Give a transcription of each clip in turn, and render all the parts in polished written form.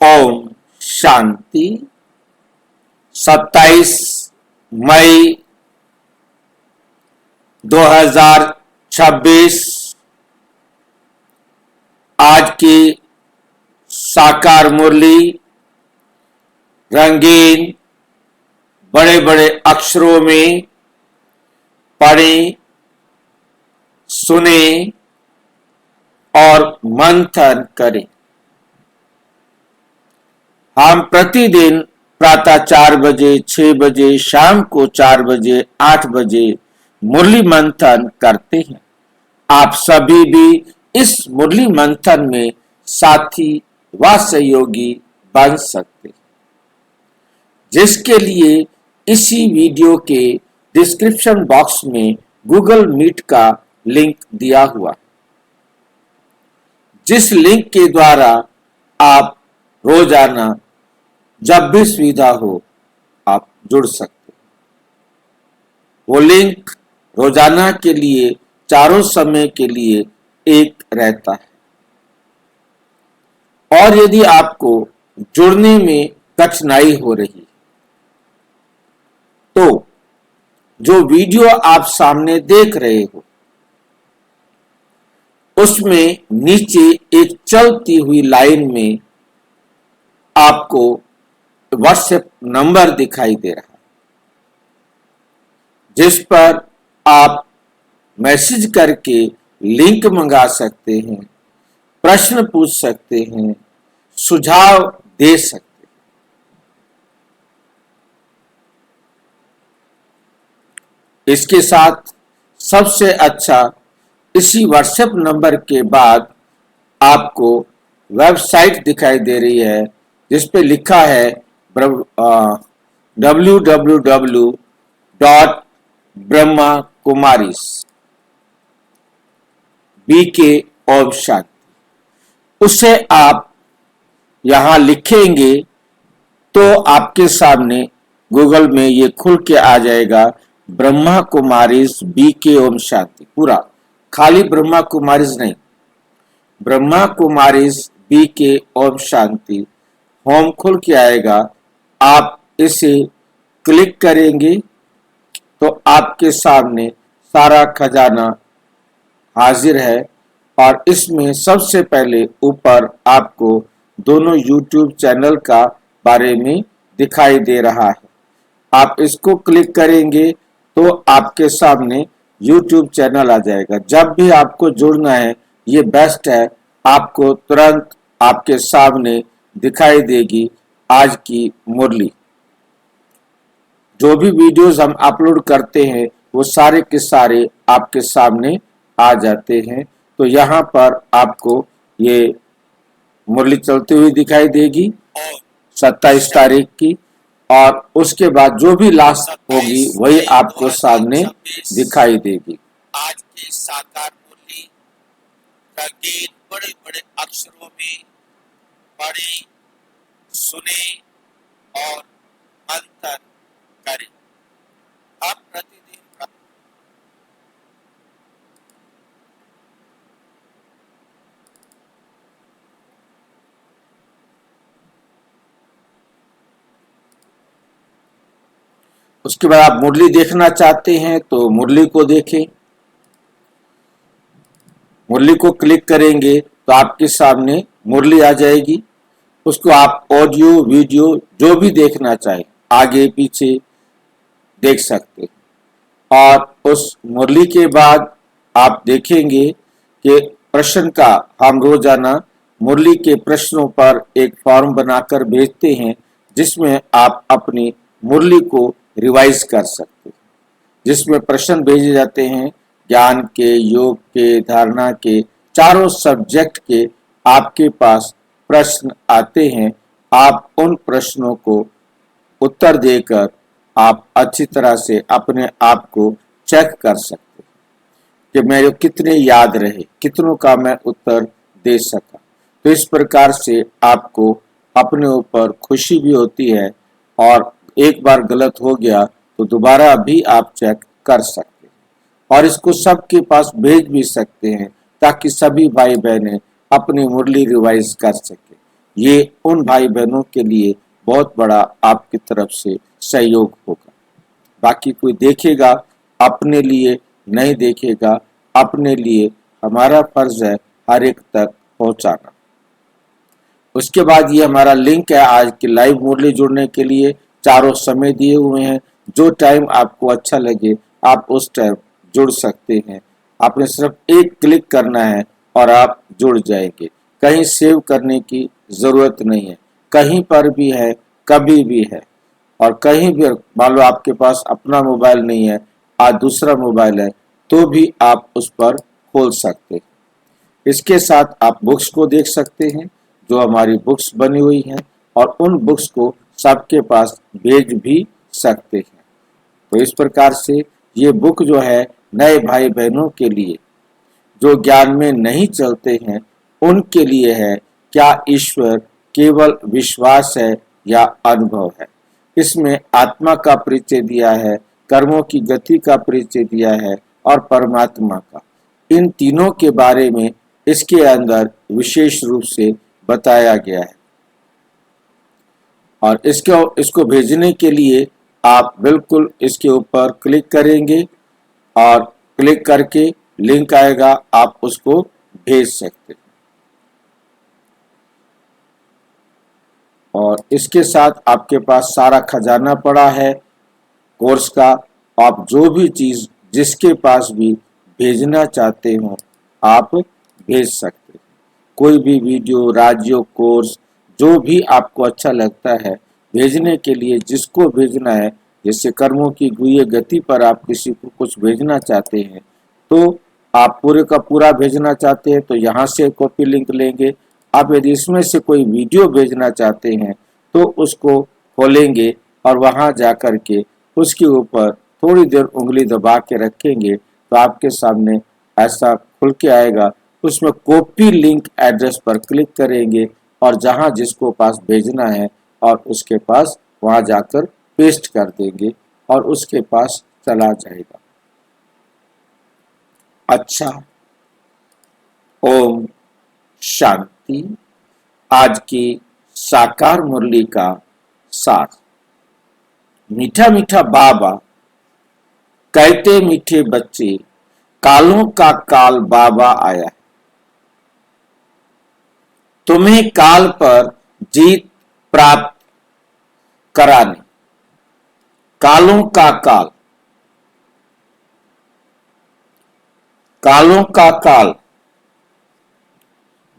ओम शांति। 27 मई 2026 आज की साकार मुरली रंगीन बड़े बड़े अक्षरों में पढ़ें, सुने और मंथन करें। हम प्रतिदिन प्रातः 4 बजे, 6 बजे, शाम को 4 बजे, 8 बजे मुरली मंथन करते हैं। आप सभी भी इस मुरली मंथन में साथी व सहयोगी बन सकते हैं, जिसके लिए इसी वीडियो के डिस्क्रिप्शन बॉक्स में गूगल मीट का लिंक दिया हुआ है, जिस लिंक के द्वारा आप रोजाना जब भी सुविधा हो आप जुड़ सकते हैं। वो लिंक रोजाना के लिए चारों समय के लिए एक रहता है, और यदि आपको जुड़ने में कठिनाई हो रही है तो जो वीडियो आप सामने देख रहे हो उसमें नीचे एक चलती हुई लाइन में आपको व्हाट्सएप नंबर दिखाई दे रहा है, जिस पर आप मैसेज करके लिंक मंगा सकते हैं, प्रश्न पूछ सकते हैं, सुझाव दे सकते हैं। इसके साथ सबसे अच्छा, इसी व्हाट्सएप नंबर के बाद आपको वेबसाइट दिखाई दे रही है, जिस पे लिखा है www.brahmakumaris BK ओम शांति। उसे आप यहां लिखेंगे तो आपके सामने गूगल में ये खुल के आ जाएगा, ब्रह्मा कुमारीज BK ओम शांति। पूरा खाली ब्रह्मा कुमारीज नहीं, ब्रह्मा कुमारीज BK ओम शांति होम खुल के आएगा। आप इसे क्लिक करेंगे तो आपके सामने सारा खजाना हाजिर है, और इसमें सबसे पहले ऊपर आपको दोनों YouTube चैनल का बारे में दिखाई दे रहा है। आप इसको क्लिक करेंगे तो आपके सामने YouTube चैनल आ जाएगा। जब भी आपको जुड़ना है ये बेस्ट है, आपको तुरंत आपके सामने दिखाई देगी आज की मुरली। जो भी वीडियोस हम अपलोड करते हैं वो सारे के सारे आपके सामने आ जाते हैं। तो यहाँ पर आपको ये मुरली चलती हुई दिखाई देगी 27 तारीख की, और उसके बाद जो भी लास्ट होगी वही आपको सामने दिखाई देगी। आज की साकार मुरली रंगीन बड़े बड़े अक्षरों में पढ़ें, सुने और मंथन करें। आप प्रतिदिन उसके बाद आप मुरली देखना चाहते हैं तो मुरली को देखें। मुरली को क्लिक करेंगे तो आपके सामने मुरली आ जाएगी। उसको आप ऑडियो वीडियो जो भी देखना चाहे आगे पीछे देख सकते हैं। और उस मुरली के बाद आप देखेंगे कि प्रश्न का हम रोजाना मुरली के प्रश्नों पर एक फॉर्म बनाकर भेजते हैं, जिसमें आप अपनी मुरली को रिवाइज कर सकते हैं, जिसमें प्रश्न भेजे जाते हैं ज्ञान के, योग के, धारणा के, चारों सब्जेक्ट के आपके पास प्रश्न आते हैं। आप उन प्रश्नों को उत्तर देकर आप अच्छी तरह से अपने आप को चेक कर सकते हैं कि मेरे कितने याद रहे, कितनों का मैं उत्तर दे सका। तो इस प्रकार से आपको अपने ऊपर खुशी भी होती है, और एक बार गलत हो गया तो दोबारा भी आप चेक कर सकते हैं, और इसको सबके पास भेज भी सकते हैं ताकि सभी भाई बहनें अपनी मुरली रिवाइज कर सके। ये उन भाई बहनों के लिए बहुत बड़ा आपकी तरफ से सहयोग होगा। बाकी कोई देखेगा अपने लिए, नहीं देखेगा अपने लिए, हमारा फर्ज है हर एक तक पहुंचाना। उसके बाद ये हमारा लिंक है आज के लाइव मुरली जुड़ने के लिए। चारों समय दिए हुए हैं, जो टाइम आपको अच्छा लगे आप उस टाइम जुड़ सकते हैं। आपने सिर्फ एक क्लिक करना है और आप जुड़ जाएंगे। कहीं सेव करने की जरूरत नहीं है, कहीं पर भी है, कभी भी है। और कहीं भी मान लो आपके पास अपना मोबाइल नहीं है, आज दूसरा मोबाइल है, तो भी आप उस पर खोल सकते हैं। इसके साथ आप बुक्स को देख सकते हैं, जो हमारी बुक्स बनी हुई हैं, और उन बुक्स को सबके पास भेज भी सकते हैं। तो इस प्रकार से ये बुक जो है नए भाई बहनों के लिए, जो ज्ञान में नहीं चलते हैं, उनके लिए है। क्या ईश्वर केवल विश्वास है या अनुभव है? इसमें आत्मा का परिचय दिया है, कर्मों की गति का परिचय दिया है और परमात्मा का। इन तीनों के बारे में इसके अंदर विशेष रूप से बताया गया है। और इसको भेजने के लिए आप बिल्कुल इसके ऊपर क्लिक करेंगे और क्लिक करके लिंक आएगा, आप उसको भेज सकते हैं। और इसके साथ आपके पास सारा खजाना पड़ा है कोर्स का। आप जो भी चीज जिसके पास भी भेजना चाहते हो आप भेज सकते हैं। कोई भी वीडियो, राज्यों, कोर्स जो भी आपको अच्छा लगता है भेजने के लिए, जिसको भेजना है, जैसे कर्मों की गुह्य गति पर आप किसी को कुछ भेजना चाहते हैं, तो आप पूरे का पूरा भेजना चाहते हैं तो यहाँ से कॉपी लिंक लेंगे। आप यदि इसमें से कोई वीडियो भेजना चाहते हैं तो उसको खोलेंगे और वहां जाकर के उसके ऊपर थोड़ी देर उंगली दबा के रखेंगे तो आपके सामने ऐसा खुल के आएगा। उसमें कॉपी लिंक एड्रेस पर क्लिक करेंगे और जहां जिसको पास भेजना है और उसके पास वहां जाकर पेस्ट कर देंगे और उसके पास चला जाएगा। अच्छा, ओम शांति। आज की साकार मुरली का सार। मीठा मीठा बाबा कहते मीठे बच्चे, कालों का काल बाबा आया, तुम्हें काल पर जीत प्राप्त कराने। कालों का काल, कालों का काल,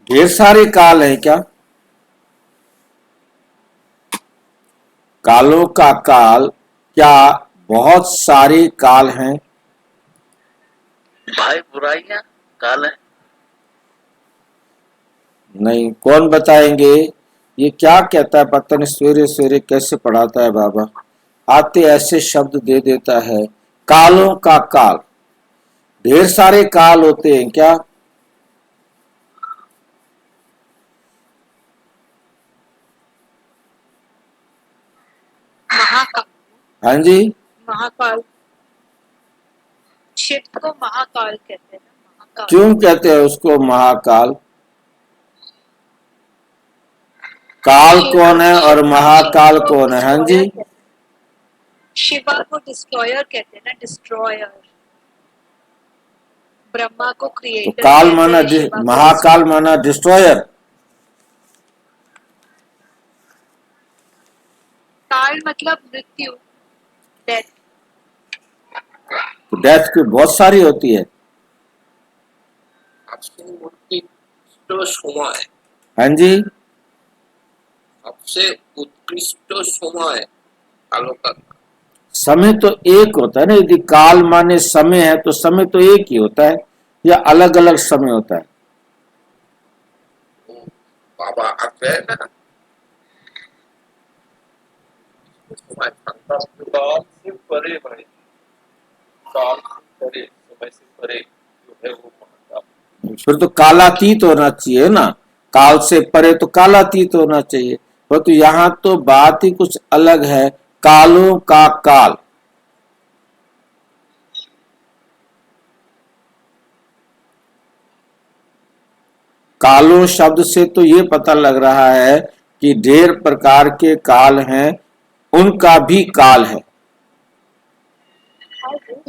ढेर सारे काल हैं क्या? कालों का काल, क्या बहुत सारे काल हैं? भाई बुराइयां काल है। नहीं, कौन बताएंगे? ये क्या कहता है पता नहीं, सवेरे सवेरे कैसे पढ़ाता है बाबा। आते ऐसे शब्द दे देता है, कालों का काल। ढेर सारे काल होते हैं क्या? महाकाल। हाँ जी, महाकाल, शिव को महाकाल कहते हैं ना, महाकाल। क्यों कहते हैं उसको महाकाल? काल कौन है और महाकाल कौन है? हाँ जी, शिवा को डिस्ट्रॉयर कहते हैं ना, डिस्ट्रॉयर। ब्रह्मा को तो क्रिएटर काल कहते माना हैं, शिवा को महाकाल माना डिस्ट्रॉयर। काल मतलब मृत्यु, डेथ। तो डेथ की बहुत सारी होती है। सबसे उत्कृष्ट समय, हाँ जी, सबसे उत्कृष्ट समय कालों का। समय तो एक होता है ना। यदि काल माने समय है तो समय तो एक ही होता है या अलग अलग समय होता है? वो बाबा आते हैं ना, समय काल से परे भाई, काल से परे, समय से परे जो है वो महाकाल। फिर तो कालातीत होना चाहिए ना। काल से परे तो कालातीत होना चाहिए। तो यहाँ तो बात ही कुछ अलग है। कालों का काल, कालों शब्द से तो ये पता लग रहा है कि ढेर प्रकार के काल हैं, उनका भी काल है।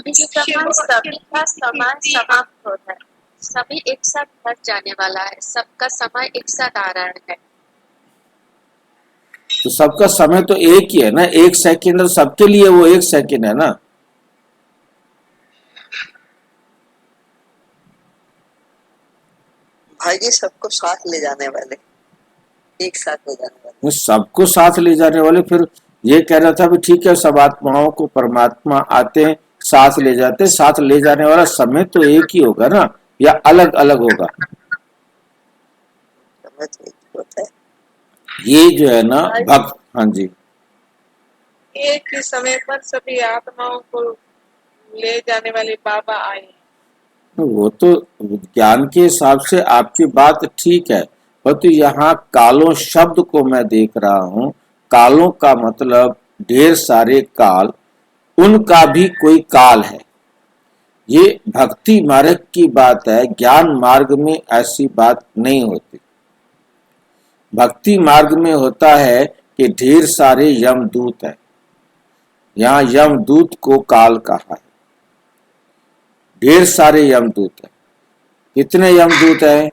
इस समय सभी का समय समाप्त होता है, सभी एक साथ घर जाने वाला है, सबका समय एक साथ आ रहा है। तो सबका समय तो एक ही है ना, 1 सेकेंड, और सबके लिए वो 1 सेकेंड है ना। भाई जी सबको साथ ले जाने वाले, एक साथ ले जाने वाले। वो सबको साथ ले जाने वाले, फिर ये कह रहा था भी ठीक है, सब आत्माओं को परमात्मा आते हैं साथ ले जाते हैं, साथ ले जाने वाला समय तो एक ही होगा ना, या अलग अलग होगा? समय तो एक ही होता है। ये जो है ना भक्त, हाँ जी, एक ही समय पर सभी आत्माओं को ले जाने वाले बाबा आए हैं। वो तो ज्ञान के हिसाब से आपकी बात ठीक है, परंतु यहाँ कालों शब्द को मैं देख रहा हूँ, कालों का मतलब ढेर सारे काल, उनका भी कोई काल है। ये भक्ति मार्ग की बात है, ज्ञान मार्ग में ऐसी बात नहीं होती। भक्ति मार्ग में होता है कि ढेर सारे यमदूत हैं, यहाँ यमदूत को काल कहा है। ढेर सारे यमदूत हैं। कितने यमदूत हैं?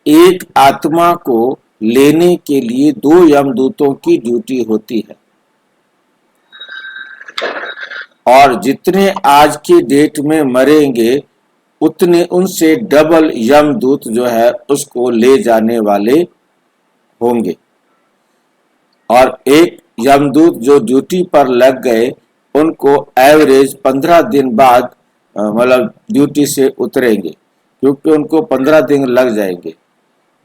एक आत्मा को लेने के लिए 2 यमदूतों की ड्यूटी होती है, और जितने आज की डेट में मरेंगे उतने उनसे डबल यमदूत जो है उसको ले जाने वाले होंगे। और एक यमदूत जो ड्यूटी पर लग गए, उनको एवरेज 15 दिन बाद मतलब ड्यूटी से उतरेंगे, क्योंकि उनको 15 दिन लग जाएंगे।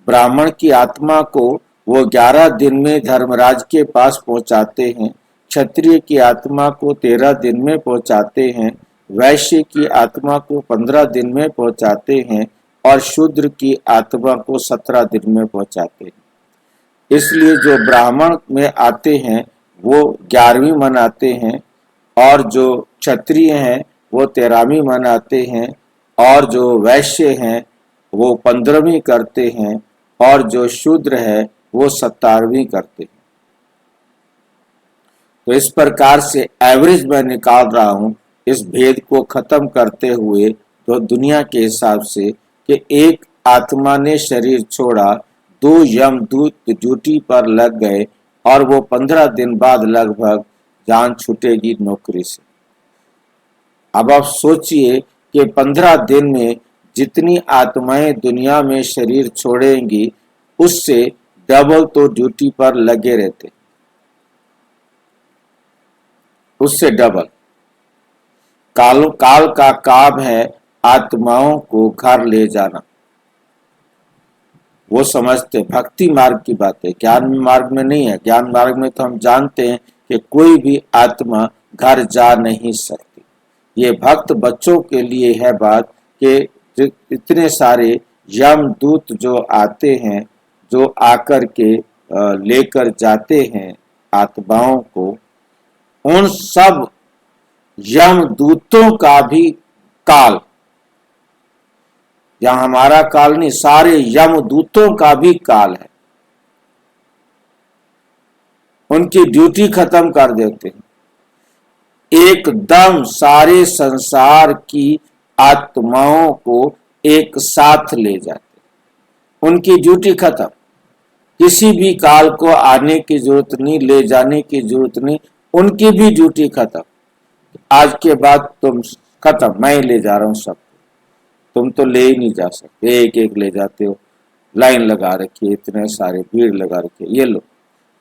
ब्राह्मण की आत्मा को वो 11 दिन में धर्मराज के पास पहुंचाते हैं, क्षत्रिय की आत्मा को 13 दिन में पहुंचाते हैं, वैश्य की आत्मा को 15 दिन में पहुंचाते हैं, और शूद्र की आत्मा को 17 दिन में पहुंचाते हैं। इसलिए जो ब्राह्मण में आते हैं वो 11वीं मनाते हैं, और जो क्षत्रिय हैं वो 13वीं मनाते हैं, और जो वैश्य हैं वो 15वीं करते हैं, और जो शूद्र है वो 17वीं करते हैं। तो इस प्रकार से एवरेज मैं निकाल रहा हूं इस भेद को खत्म करते हुए, तो दुनिया के हिसाब से कि एक आत्मा ने शरीर छोड़ा, 2 यमदूत ड्यूटी पर लग गए, और वो 15 दिन बाद लगभग जान छूटेगी नौकरी से। अब आप सोचिए कि 15 दिन में जितनी आत्माएं दुनिया में शरीर छोड़ेंगी, उससे डबल तो ड्यूटी पर लगे रहते, उससे डबल। काल का काम है आत्माओं को घर ले जाना, वो समझते। भक्ति मार्ग की बात है, ज्ञान मार्ग में नहीं है। ज्ञान मार्ग में तो हम जानते हैं कि कोई भी आत्मा घर जा नहीं सकती। ये भक्त बच्चों के लिए है बात कि इतने सारे यमदूत जो आते हैं, जो आकर के लेकर जाते हैं आत्माओं को, उन सब यमदूतों का भी काल, या हमारा काल नहीं, सारे यमदूतों का भी काल है। उनकी ड्यूटी खत्म कर देते हैं, एकदम सारे संसार की आत्माओं को एक साथ ले जाते। उनकी ड्यूटी खत्म, किसी भी काल को आने की जरूरत नहीं, ले जाने की जरूरत नहीं, उनकी भी ड्यूटी खत्म। आज के बाद तुम खत्म, मैं ही ले जा रहा हूं सब, तुम तो ले ही नहीं जा सकते, एक एक ले जाते हो, लाइन लगा रखी है, इतने सारे भीड़ लगा रखी है, ये लो।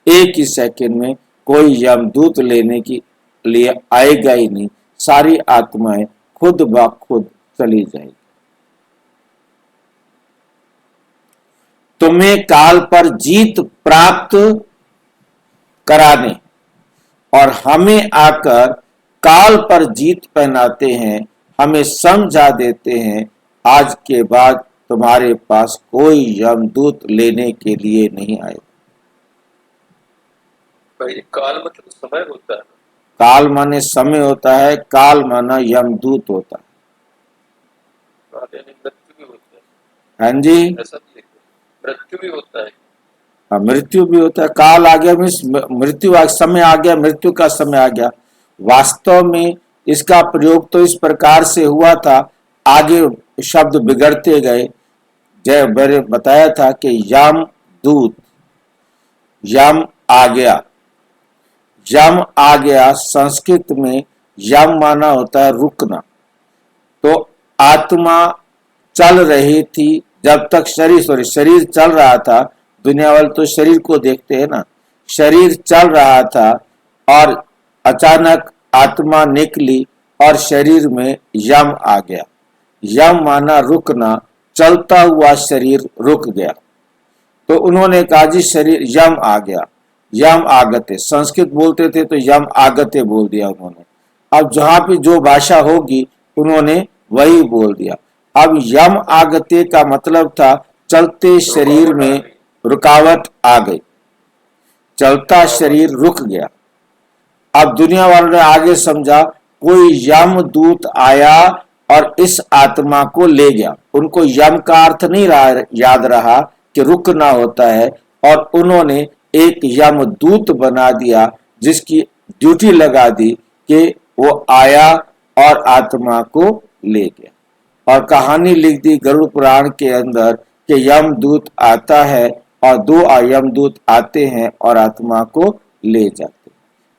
एक ही सेकंड में कोई यमदूत लेने की लिए आएगा ही नहीं, सारी आत्माएं खुद ब खुद चली जाएगी। तुम्हें काल पर जीत प्राप्त कराने और हमें आकर काल पर जीत पहनाते हैं, हमें समझा देते हैं आज के बाद तुम्हारे पास कोई यमदूत लेने के लिए नहीं आएगा। भाई काल मतलब समय होता है, काल माने समय होता है, काल माना यमदूत होता है। काल यानी मृत्यु भी होता है, हाँ जी, ऐसा भी लिखा मृत्यु भी होता है। हाँ, मृत्यु भी होता है। काल आ गया मीन्स मृत्यु समय आ गया, मृत्यु का समय आ गया। वास्तव में इसका प्रयोग तो इस प्रकार से हुआ था, आगे शब्द बिगड़ते गए। जय मैंने बताया था कि यम दूत, यम आ गया, यम आ गया संस्कृत में यम माना होता है रुकना। तो आत्मा चल रही थी जब तक शरीर चल रहा था। दुनिया वाले तो शरीर को देखते हैं ना, शरीर चल रहा था और अचानक आत्मा निकली और शरीर में यम आ गया। यम माना रुकना, चलता हुआ शरीर रुक गया। तो उन्होंने कहा जी शरीर यम आ गया, यम आगते, संस्कृत बोलते थे तो यम आगते बोल दिया उन्होंने। अब जहां पे जो भाषा होगी उन्होंने वही बोल दिया। अब यम आगते का मतलब था चलते शरीर में रुकावट आ गई, चलता शरीर रुक गया। अब दुनिया वालों ने आगे समझा कोई यम दूत आया और इस आत्मा को ले गया। उनको यम का अर्थ नहीं याद रहा कि रुकना होता है, और उन्होंने एक यम दूत बना दिया जिसकी ड्यूटी लगा दी कि वो आया और आत्मा को ले गया। और कहानी लिख दी गरुड़ पुराण के अंदर कि यम दूत आता है और दो यम दूत आते हैं और आत्मा को ले जाते।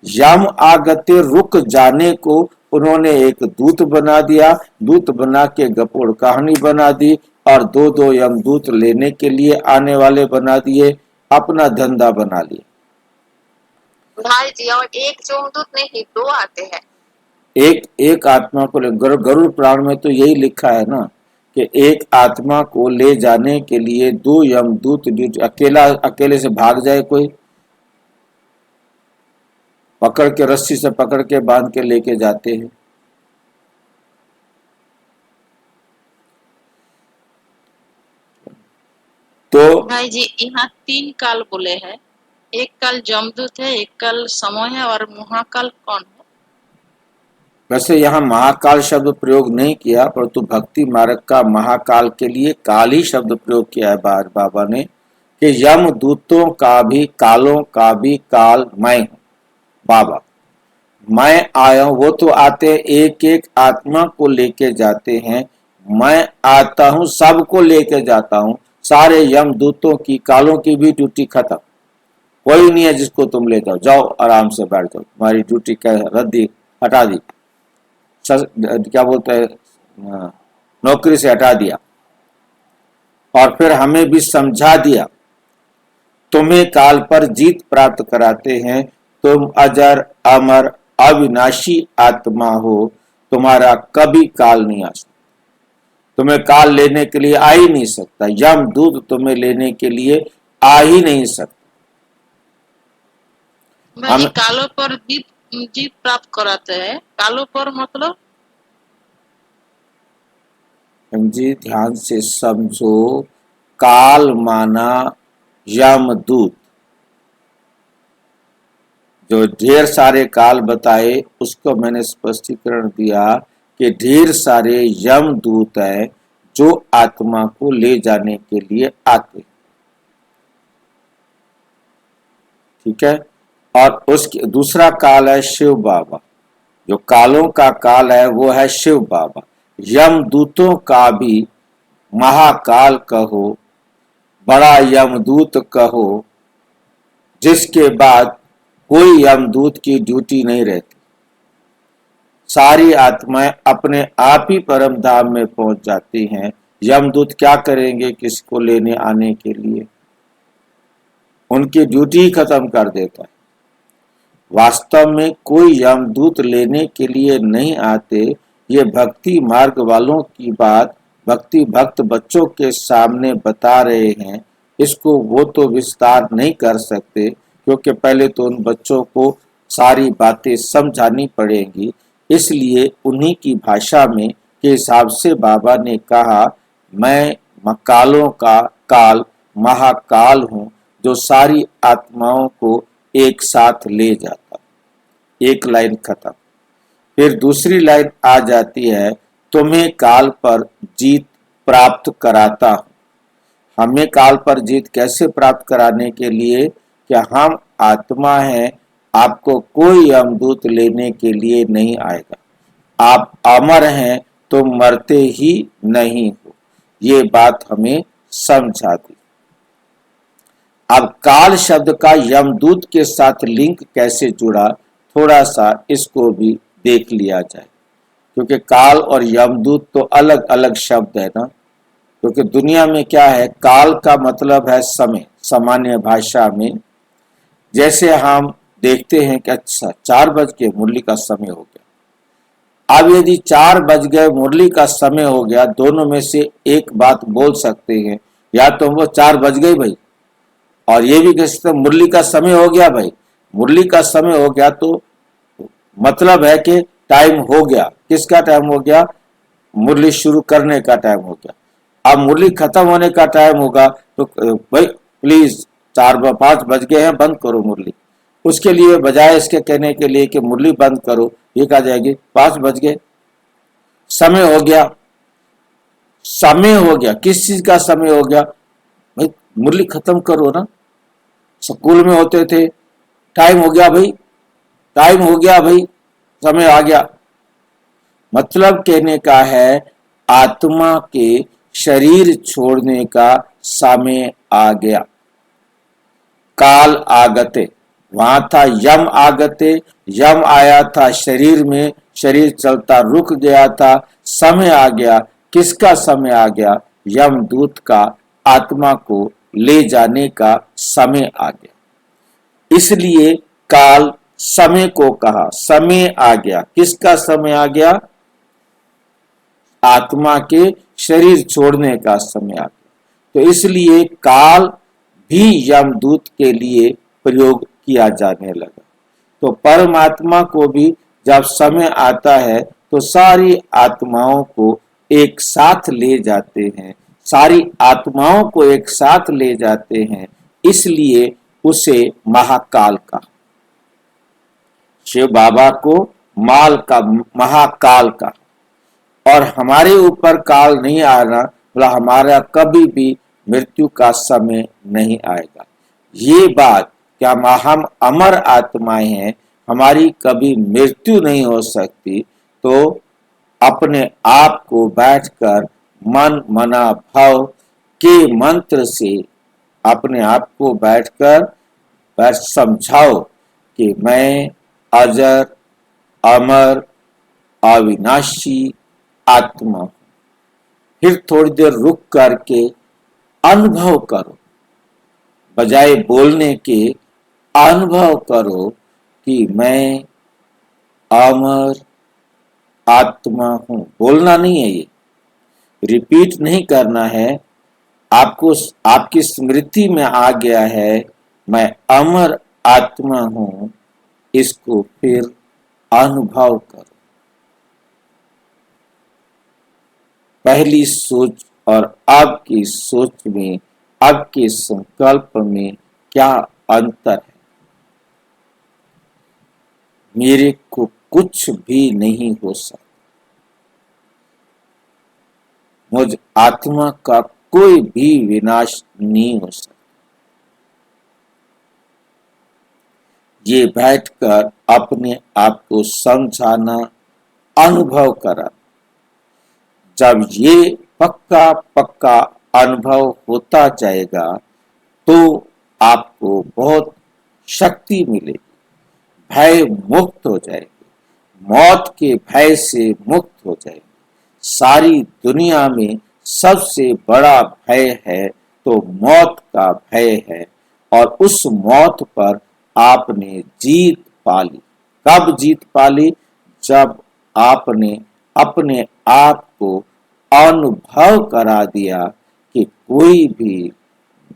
यम आगते रुक जाने को उन्होंने एक दूत बना दिया, दूत बना के गपोड़ कहानी बना दी और दो दो यम दूत लेने के लिए आने वाले बना दिए, अपना धंधा बना लिया। भाई जी, और एक जमदूत नहीं, दो आते हैं। एक आत्मा को गरुड़ पुराण में तो यही लिखा है ना कि एक आत्मा को ले जाने के लिए दो यमदूत, अकेले से भाग जाए कोई, पकड़ के रस्सी से पकड़ के बांध के लेके जाते हैं। तो भाई जी, यहाँ 3 काल बोले हैं। एक काल जमदूत है, एक काल समय है और महाकाल कौन है? वैसे यहाँ महाकाल शब्द प्रयोग नहीं किया, परंतु भक्ति मार्ग का महाकाल के लिए काल ही शब्द प्रयोग किया है बाबा ने कि यम दूतों का भी, कालों का भी काल मैं हूं। बाबा मैं आया हूं, वो तो आते एक एक आत्मा को लेके जाते हैं, मैं आता हूं सबको लेके जाता हूं। सारे यम दूतों की, कालों की भी ड्यूटी खत्म, कोई नहीं है जिसको तुम ले जाओ, जाओ आराम से बैठ जाओ, तुम्हारी ड्यूटी क्या रद्दी हटा दी, क्या बोलते हैं, नौकरी से हटा दिया। और फिर हमें भी समझा दिया तुम्हें काल पर जीत प्राप्त कराते हैं, तुम अजर अमर अविनाशी आत्मा हो, तुम्हारा कभी काल नहीं आ सकता, तुम्हें काल लेने के लिए आ ही नहीं सकता, यम दूत तुम्हें लेने के लिए आ ही नहीं सकता। भाई, कालों पर जीत प्राप्त कराते हैं। कालों पर मतलब जी ध्यान से समझो, काल माना यमदूत, जो ढेर सारे काल बताए उसको मैंने स्पष्टीकरण दिया कि ढेर सारे यमदूत हैं जो आत्मा को ले जाने के लिए आते, ठीक है। और उसके दूसरा काल है शिव बाबा, जो कालों का काल है वो है शिव बाबा। यमदूतों का भी महाकाल कहो, बड़ा यमदूत कहो, जिसके बाद कोई यमदूत की ड्यूटी नहीं रहती, सारी आत्माएं अपने आप ही परम धाम में पहुंच जाती हैं। यमदूत क्या करेंगे किसको लेने आने के लिए, उनकी ड्यूटी ही खत्म कर देता है। वास्तव में कोई यमदूत लेने के लिए नहीं आते। ये भक्ति मार्ग वालों की बात भक्ति भक्त बच्चों के सामने बता रहे हैं, इसको वो तो विस्तार नहीं कर सकते क्योंकि पहले तो उन बच्चों को सारी बातें समझानी पड़ेंगी। इसलिए उन्हीं की भाषा में के हिसाब से बाबा ने कहा, मैं कालों का काल महाकाल हूँ जो सारी आत्माओं को एक साथ ले जाता। एक लाइन खत्म। फिर दूसरी लाइन आ जाती है, तुम्हें काल पर जीत प्राप्त कराता हूं, हमें काल पर जीत कैसे प्राप्त कराने के लिए कि हम आत्मा हैं, आपको कोई यमदूत लेने के लिए नहीं आएगा। आप अमर हैं तो मरते ही नहीं हो। ये बात हमें समझा दी। अब काल शब्द का यमदूत के साथ लिंक कैसे जुड़ा, थोड़ा सा इसको भी देख लिया जाए, क्योंकि काल और यमदूत तो अलग अलग शब्द है ना। क्योंकि दुनिया में क्या है, काल का मतलब है समय, सामान्य भाषा में। जैसे हम देखते हैं कि अच्छा 4 बज के मुरली का समय हो गया। अब यदि 4 बज गए मुरली का समय हो गया, दोनों में से एक बात बोल सकते हैं, या तो वो 4 बज गए भाई, और ये भी कह सकते मुरली का समय हो गया भाई। मुरली का समय हो गया तो मतलब है कि टाइम हो गया। किसका टाइम हो गया? मुरली शुरू करने का टाइम हो गया। अब मुरली खत्म होने का टाइम होगा तो भाई प्लीज 4-5 बज गए हैं, बंद करो मुरली। उसके लिए बजाय इसके कहने के लिए कि मुरली बंद करो, ये कहा जाएगी 5 बज गए, समय हो गया। समय हो गया, किस चीज का समय हो गया भाई? मुरली खत्म करो ना। स्कूल में होते थे, टाइम हो गया भाई, टाइम हो गया भाई, समय आ गया। मतलब कहने का है आत्मा के शरीर छोड़ने का समय आ गया। काल आगते, वहां था यम आगते, यम आया था शरीर में, शरीर चलता रुक गया था, समय आ गया। किसका समय आ गया? यमदूत का आत्मा को ले जाने का समय आ गया। इसलिए काल समय को कहा, समय आ गया। किसका समय आ गया? आत्मा के शरीर छोड़ने का समय आ गया। तो इसलिए काल भी यमदूत के लिए प्रयोग किया जाने लगा। तो परमात्मा को भी जब समय आता है तो सारी आत्माओं को एक साथ ले जाते हैं, सारी आत्माओं को एक साथ ले जाते हैं, इसलिए उसे महाकाल का, शिव बाबा को माल का, महाकाल का। और हमारे ऊपर काल नहीं आना, मतलब हमारा कभी भी मृत्यु का समय नहीं आएगा। ये बात क्या हम अमर आत्माएं हैं, हमारी कभी मृत्यु नहीं हो सकती। तो अपने आप को बैठकर मन मना भाव के मंत्र से अपने आप को बैठ समझाओ कि मैं अजर अमर अविनाशी आत्मा। फिर थोड़ी देर रुक करके अनुभव करो, बजाय बोलने के अनुभव करो कि मैं अमर आत्मा हूं। बोलना नहीं है, ये रिपीट नहीं करना है। आपको आपकी स्मृति में आ गया है मैं अमर आत्मा हूं, इसको फिर अनुभव करो। पहली सोच और अब की सोच में, अब के संकल्प में क्या अंतर है? मेरे को कुछ भी नहीं हो सकता, मुझ आत्मा का कोई भी विनाश नहीं हो सकता। ये बैठकर अपने आप को समझाना, अनुभव करा। जब ये पक्का पक्का अनुभव होता जाएगा तो आपको बहुत शक्ति मिलेगी, भय मुक्त हो जाएगी, मौत के भय से मुक्त हो जाएगी। सारी दुनिया में सबसे बड़ा भय है तो मौत का भय है, और उस मौत पर आपने जीत पाली। कब जीत पाली? जब आपने अपने आप को अनुभव करा दिया कि कोई भी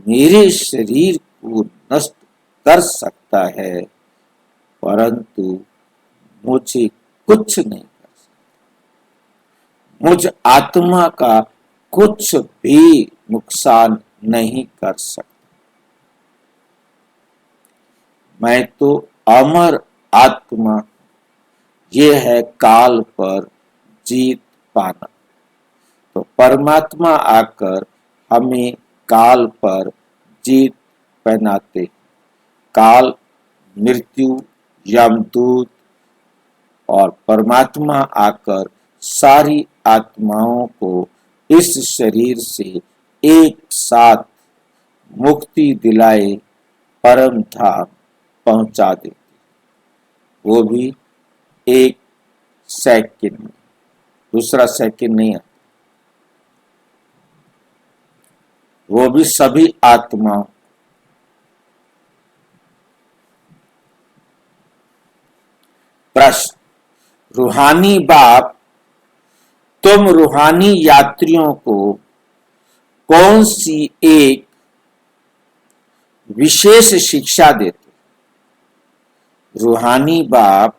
मेरे शरीर को नष्ट कर सकता है, परंतु मुझे कुछ नहीं कर सकता। मुझ आत्मा का कुछ भी नुकसान नहीं कर सकता। मैं तो अमर आत्मा। ये है काल पर जीत पाना। तो परमात्मा आकर हमें काल पर जीत पहनाते। काल, मृत्यु, यमदूत और परमात्मा आकर सारी आत्माओं को इस शरीर से एक साथ मुक्ति दिलाए परम धाम पहुंचा देते, वो भी एक सेकंड में, दूसरा सेकंड नहीं आता। वो भी सभी आत्माओं। प्रश्न, रूहानी बाप तुम रूहानी यात्रियों को कौन सी एक विशेष शिक्षा देते? रूहानी बाप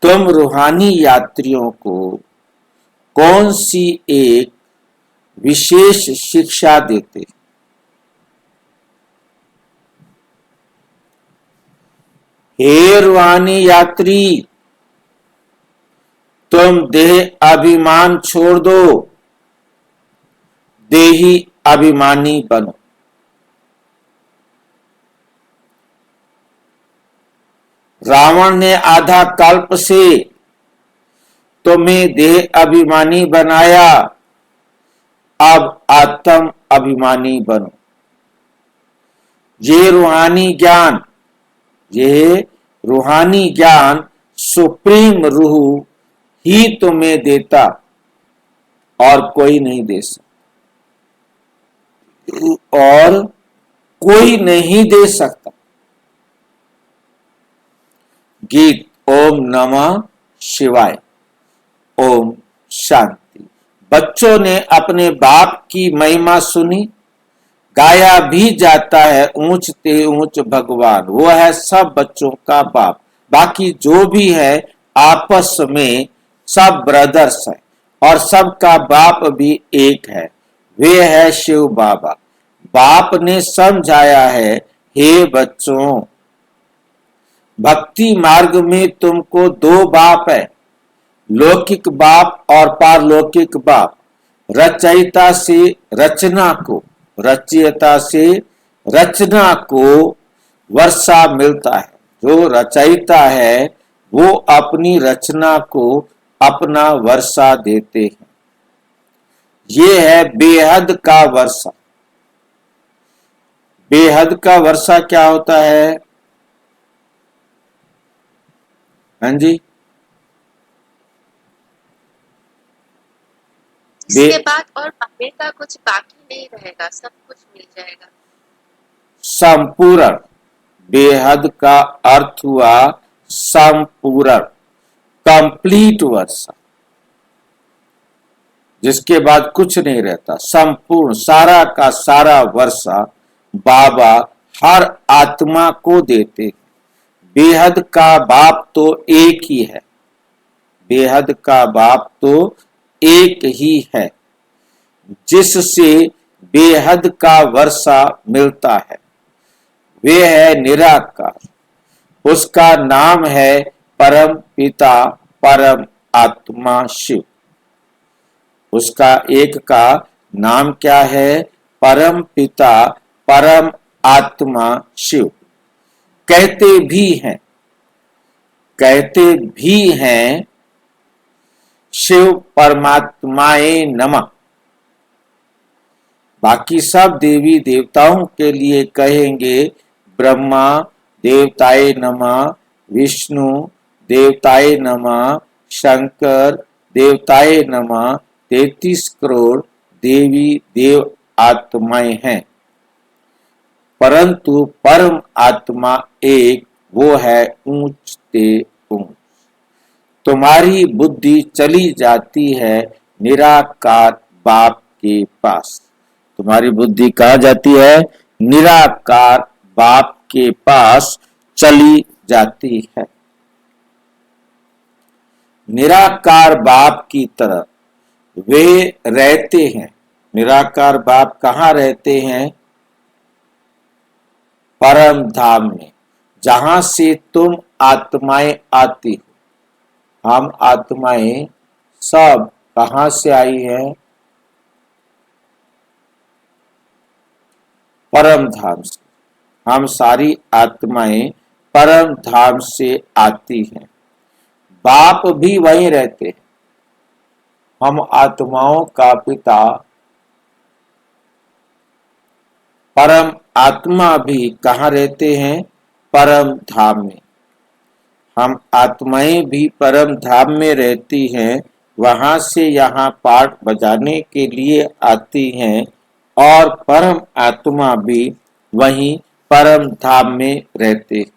तुम रूहानी यात्रियों को कौन सी एक विशेष शिक्षा देते? हे रूहानी यात्री, तुम देह अभिमान छोड़ दो, देही अभिमानी बनो। रावण ने आधा कल्प से तुम्हें देह अभिमानी बनाया, अब आत्म अभिमानी बनो। ये रूहानी ज्ञान सुप्रीम रूह ही तुम्हें देता और कोई नहीं दे सकता, और कोई नहीं दे सकता। गीत ओम नमः शिवाय। ओम शांति। बच्चों ने अपने बाप की महिमा सुनी, गाया भी जाता है ऊंच ते ऊंच भगवान, वो है सब बच्चों का बाप। बाकी जो भी है आपस में सब ब्रदर्स है और सबका बाप भी एक है, वे है शिव बाबा। बाप ने समझाया है, हे बच्चों, भक्ति मार्ग में तुमको दो बाप है, लौकिक बाप और पारलौकिक बाप। रचयिता से रचना को वर्षा मिलता है। जो रचयिता है वो अपनी रचना को अपना वर्षा देते हैं। ये है बेहद का वर्षा। बेहद का वर्षा क्या होता है? हाँ जी, इसके बाद और पाने का कुछ बाकी नहीं रहेगा, सब कुछ मिल जाएगा। संपूर्ण। बेहद का अर्थ हुआ संपूर्ण, कंप्लीट वर्षा, जिसके बाद कुछ नहीं रहता। संपूर्ण, सारा का सारा वर्षा बाबा हर आत्मा को देते। बेहद का बाप तो एक ही है, बेहद का बाप तो एक ही है, जिससे बेहद का वर्षा मिलता है। वे है निराकार, उसका नाम है परम पिता परम आत्मा शिव। उसका एक का नाम क्या है? परम पिता परम आत्मा शिव। कहते भी हैं शिव परमात्माए नमः। बाकी सब देवी देवताओं के लिए कहेंगे ब्रह्मा देवताए नमः, विष्णु देवताए नमः, शंकर देवताए नमः। 33 करोड़ देवी देव आत्माएं हैं, परंतु परम आत्मा एक, वो है ऊंच ते ऊंच। तुम्हारी बुद्धि चली जाती है निराकार बाप के पास। तुम्हारी बुद्धि कहाँ जाती है? निराकार बाप के पास चली जाती है। निराकार बाप की तरह वे रहते हैं। निराकार बाप कहाँ रहते हैं? परम धाम में, जहां से तुम आत्माएं आती हो। हम आत्माएं सब कहां से आई हैं? परम धाम से। हम सारी आत्माएं परम धाम से आती हैं। बाप भी वहीं रहते हैं। हम आत्माओं का पिता परम आत्मा भी कहाँ रहते हैं? परम धाम में। हम आत्माएं भी परम धाम में रहती हैं, वहां से यहाँ पाठ बजाने के लिए आती हैं, और परम आत्मा भी वहीं परम धाम में रहते हैं।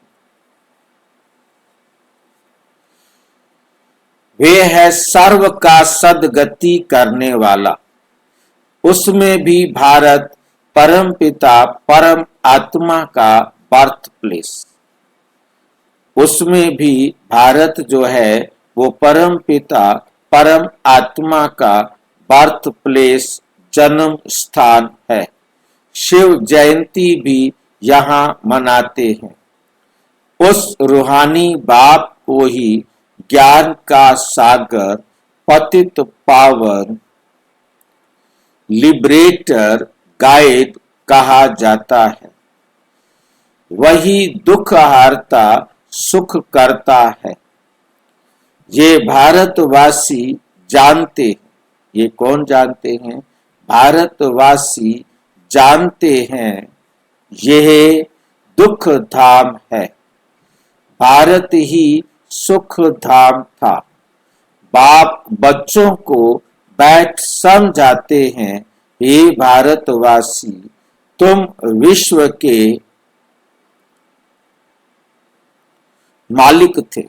वे है सर्व का सदगति करने वाला। उसमें भी भारत परम पिता परम आत्मा का बर्थ प्लेस। उसमें भी भारत जो है वो परम पिता परम आत्मा का बर्थ प्लेस, जन्म स्थान है। शिव जयंती भी यहाँ मनाते हैं। उस रूहानी बाप को ही ज्ञान का सागर, पतित पावन, लिबरेटर, गाइड कहा जाता है। वही दुख हारता, सुख करता है। ये भारतवासी जानते हैं। ये कौन जानते हैं? भारतवासी जानते हैं यह दुख धाम है। भारत ही सुख धाम था। बाप बच्चों को बैठ समझाते हैं, हे भारतवासी, तुम विश्व के मालिक थे,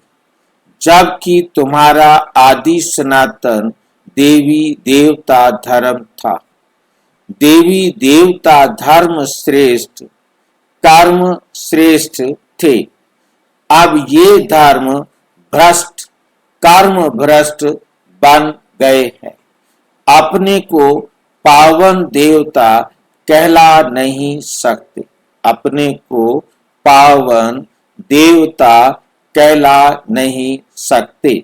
जबकि तुम्हारा आदि सनातन देवी देवता धर्म था। देवी देवता धर्म श्रेष्ठ, कर्म श्रेष्ठ थे। अब ये धर्म भ्रष्ट, कर्म भ्रष्ट बन गए हैं। अपने को पावन देवता कहला नहीं सकते। अपने को पावन देवता कहला नहीं सकते।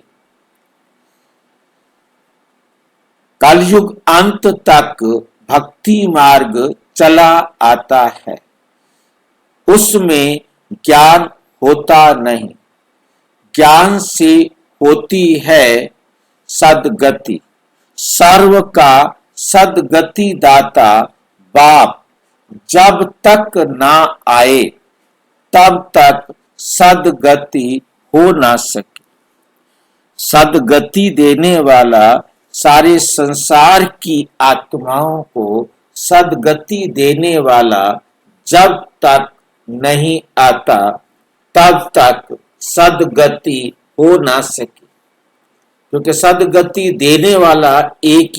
कलयुग अंत तक भक्ति मार्ग चला आता है। उसमें ज्ञान होता नहीं। ज्ञान से होती है सदगति। सर्व का सदगति दाता बाप जब तक ना आए तब तक सदगति हो ना सके। सदगति देने वाला सारे संसार की आत्माओं को सदगति देने वाला जब तक नहीं आता तब तक सदगति हो ना सके। क्योंकि सदगति देने वाला एक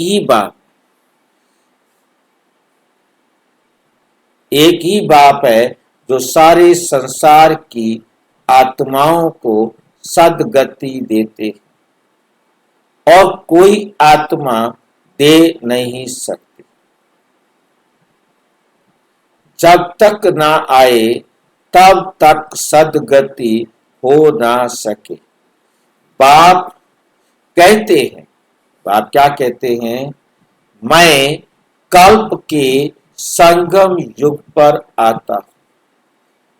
ही बाप है जो सारे संसार की आत्माओं को सदगति देते हैं, और कोई आत्मा दे नहीं सकती। जब तक ना आए तब तक सदगति हो ना सके। बाप कहते हैं, बाप क्या कहते हैं? मैं कल्प के संगम युग पर आता हूं।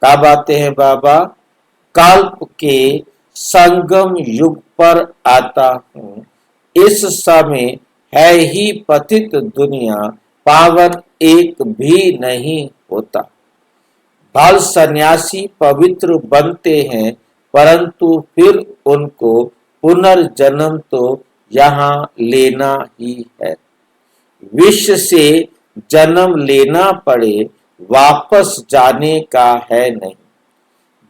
कब आते हैं बाबा? कल्प के संगम युग पर आता हूं। इस समय है ही पतित दुनिया, पावन एक भी नहीं होता। भल सन्यासी पवित्र बनते हैं, परंतु फिर उनको पुनर्जन्म तो यहाँ लेना ही है। विश्व से जन्म लेना पड़े, वापस जाने का है नहीं।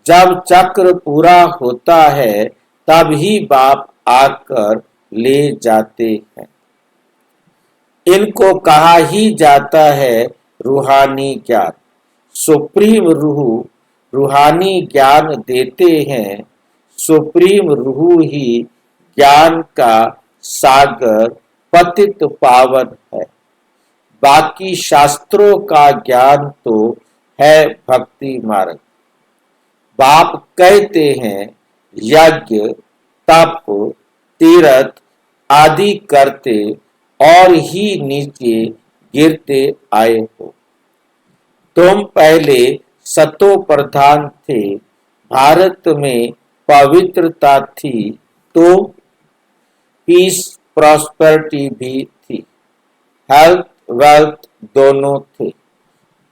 जब चक्र पूरा होता है तब ही बाप आकर ले जाते हैं। इनको कहा ही जाता है रूहानी ज्ञान। सुप्रीम रूह रूहानी ज्ञान देते हैं। सुप्रीम रूह ही ज्ञान का सागर, पतित पावन है। बाकी शास्त्रों का ज्ञान तो है भक्ति मार्ग। बाप कहते हैं यज्ञ, तप, तीर्थ आदि करते और ही नीचे गिरते आए हो। तुम पहले सतो प्रधान थे, भारत में पवित्रता थी, तो पीस प्रॉस्पेरिटी भी थी, हेल्थ वेल्थ दोनों थे।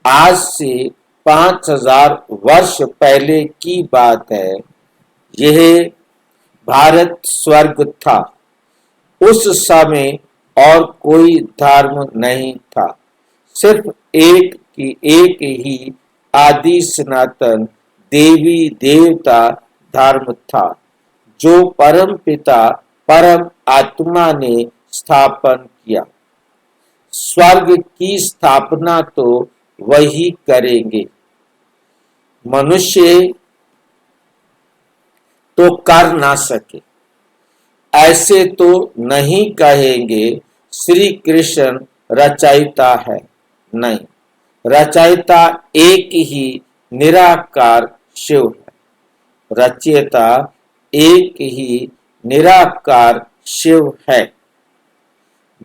आज से 5000 वर्ष पहले की बात है। यह भारत स्वर्ग था। उस समय और कोई धर्म नहीं था, सिर्फ एक की एक ही आदि सनातन देवी देवता धर्म था, जो परम पिता परम आत्मा ने स्थापन किया। स्वर्ग की स्थापना तो वही करेंगे, मनुष्य तो कर ना सके। ऐसे तो नहीं कहेंगे श्री कृष्ण रचयिता है, नहीं, रचयिता एक ही निराकार शिव है। रचयिता एक ही निराकार शिव है,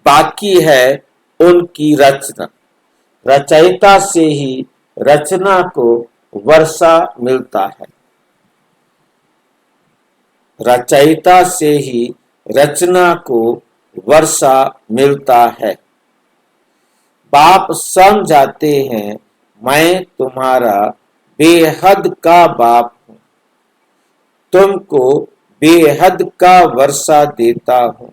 बाकी है उनकी रचना। रचयिता से ही रचना को वर्षा मिलता है, रचयिता से ही रचना को वर्षा मिलता है। बाप समझाते हैं, मैं तुम्हारा बेहद का बाप हूं, तुमको बेहद का वर्षा देता हूं।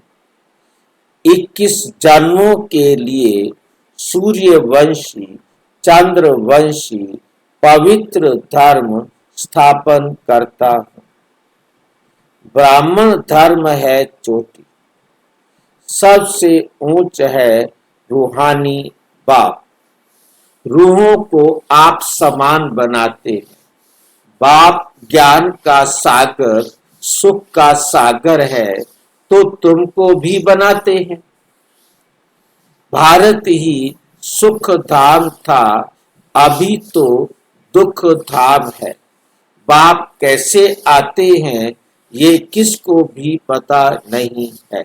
21 जन्मों के लिए सूर्यवंशी चंद्रवंशी पवित्र धर्म स्थापन करता हूं। ब्राह्मण धर्म है चोटी, सबसे ऊंच है रूहानी बाप। रूहों को आप समान बनाते हैं। बाप ज्ञान का सागर सुख का सागर है, तो तुमको भी बनाते हैं। भारत ही सुख धाम था, अभी तो दुख धाम है। बाप कैसे आते हैं ये किसको भी पता नहीं है।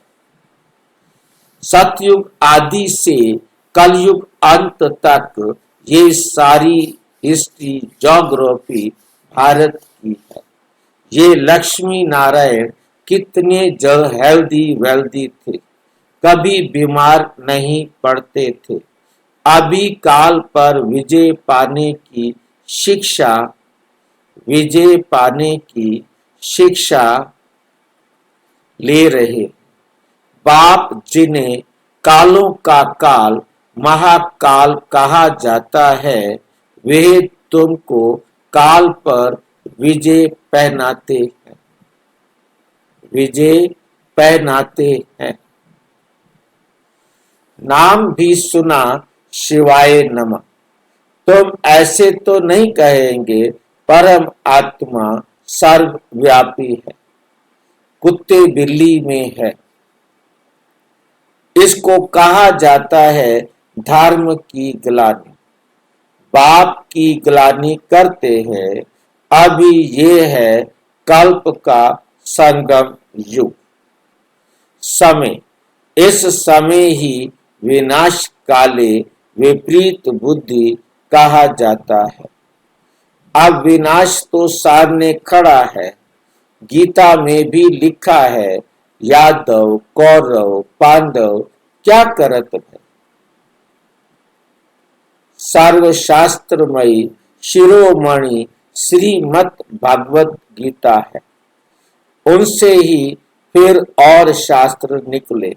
सतयुग आदि से कलयुग अंत तक ये सारी हिस्ट्री ज्योग्राफी भारत की है। ये लक्ष्मी नारायण कितने हेल्दी वेल्दी थे, कभी बीमार नहीं पड़ते थे। अभी काल पर विजय पाने की शिक्षा ले रहे। बाप जिन्हें कालों का काल महाकाल कहा जाता है, वे तुमको काल पर विजय पहनाते हैं, विजय पहनाते हैं। नाम भी सुना शिवाय नमः। तुम ऐसे तो नहीं कहेंगे परम आत्मा सर्वव्यापी है, कुत्ते बिल्ली में है। इसको कहा जाता है धर्म की ग्लानि। बाप की ग्लानि करते हैं। अभी ये है कल्प का संगम युग समय। इस समय ही विनाश काले विपरीत बुद्धि कहा जाता है। अब विनाश तो सामने खड़ा है। गीता में भी लिखा है, यादव कौरव पांडव क्या करत है। सर्वशास्त्रमयी शिरोमणि श्रीमद् भगवत गीता है। उनसे ही फिर और शास्त्र निकले।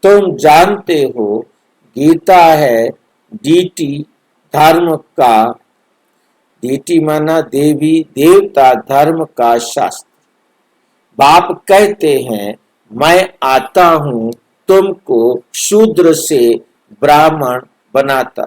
तुम जानते हो गीता है डीटी धर्म का, डीटी माना देवी देवता धर्म का शास्त्र। बाप कहते हैं, मैं आता हूं तुमको शूद्र से ब्राह्मण बनाता।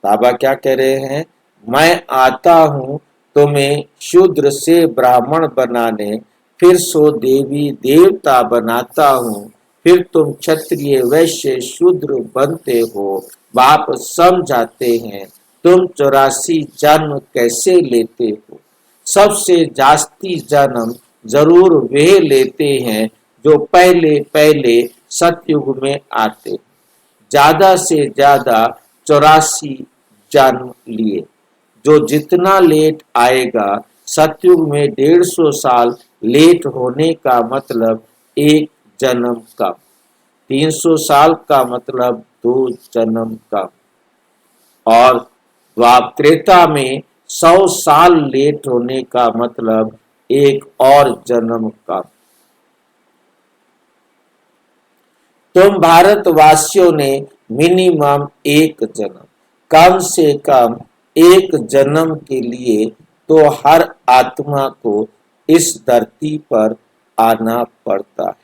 बाबा क्या कह रहे हैं, मैं आता हूं तुम्हें शूद्र से ब्राह्मण बनाने, फिर सो देवी देवता बनाता हूं, फिर तुम क्षत्रिय वैश्य शूद्र बनते हो। बाप समझाते हैं, तुम 84 जन्म कैसे लेते हो। सबसे जास्ती जन्म जरूर वे लेते हैं जो पहले पहले सतयुग में आते। ज्यादा से ज्यादा 84 जन्म लिए। जो जितना लेट आएगा, सतयुग में 150 साल लेट होने का मतलब एक जन्म कम, 300 साल का मतलब 2 जन्म कम, और द्वापर त्रेता में 100 साल लेट होने का मतलब एक और जन्म कम। तुम भारतवासियों ने मिनिमम एक जन्म, कम से कम एक जन्म के लिए तो हर आत्मा को इस धरती पर आना पड़ता है,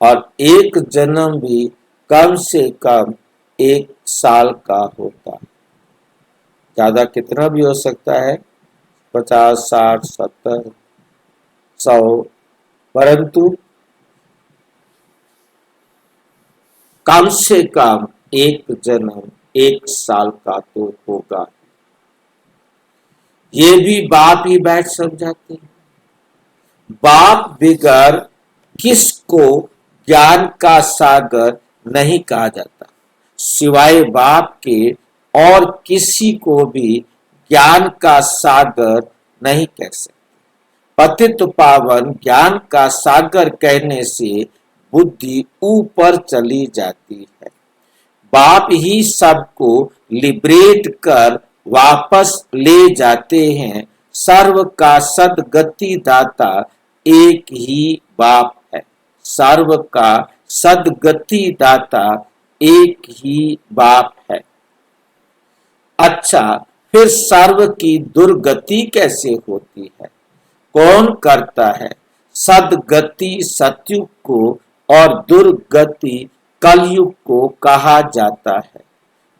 और एक जन्म भी कम से कम 1 साल का होता है। ज्यादा कितना भी हो सकता है, 50, 60, 70, 100, परंतु कम से कम एक जन्म 1 साल का तो होगा। ये भी बाप ही बैठ समझाते हैं। बाप बिगर किसको ज्ञान का सागर नहीं कहा जाता, सिवाय बाप के और किसी को भी ज्ञान का सागर नहीं कह सकते। पतित पावन ज्ञान का सागर कहने से बुद्धि ऊपर चली जाती है। बाप ही सबको लिबरेट कर वापस ले जाते हैं। सर्व का सदगति दाता एक ही बाप है। सर्व का सदगति दाता एक ही बाप है। अच्छा, फिर सर्व की दुर्गति कैसे होती है? कौन करता है? सदगति सतयुग को और दुर्गति कलयुग को कहा जाता है।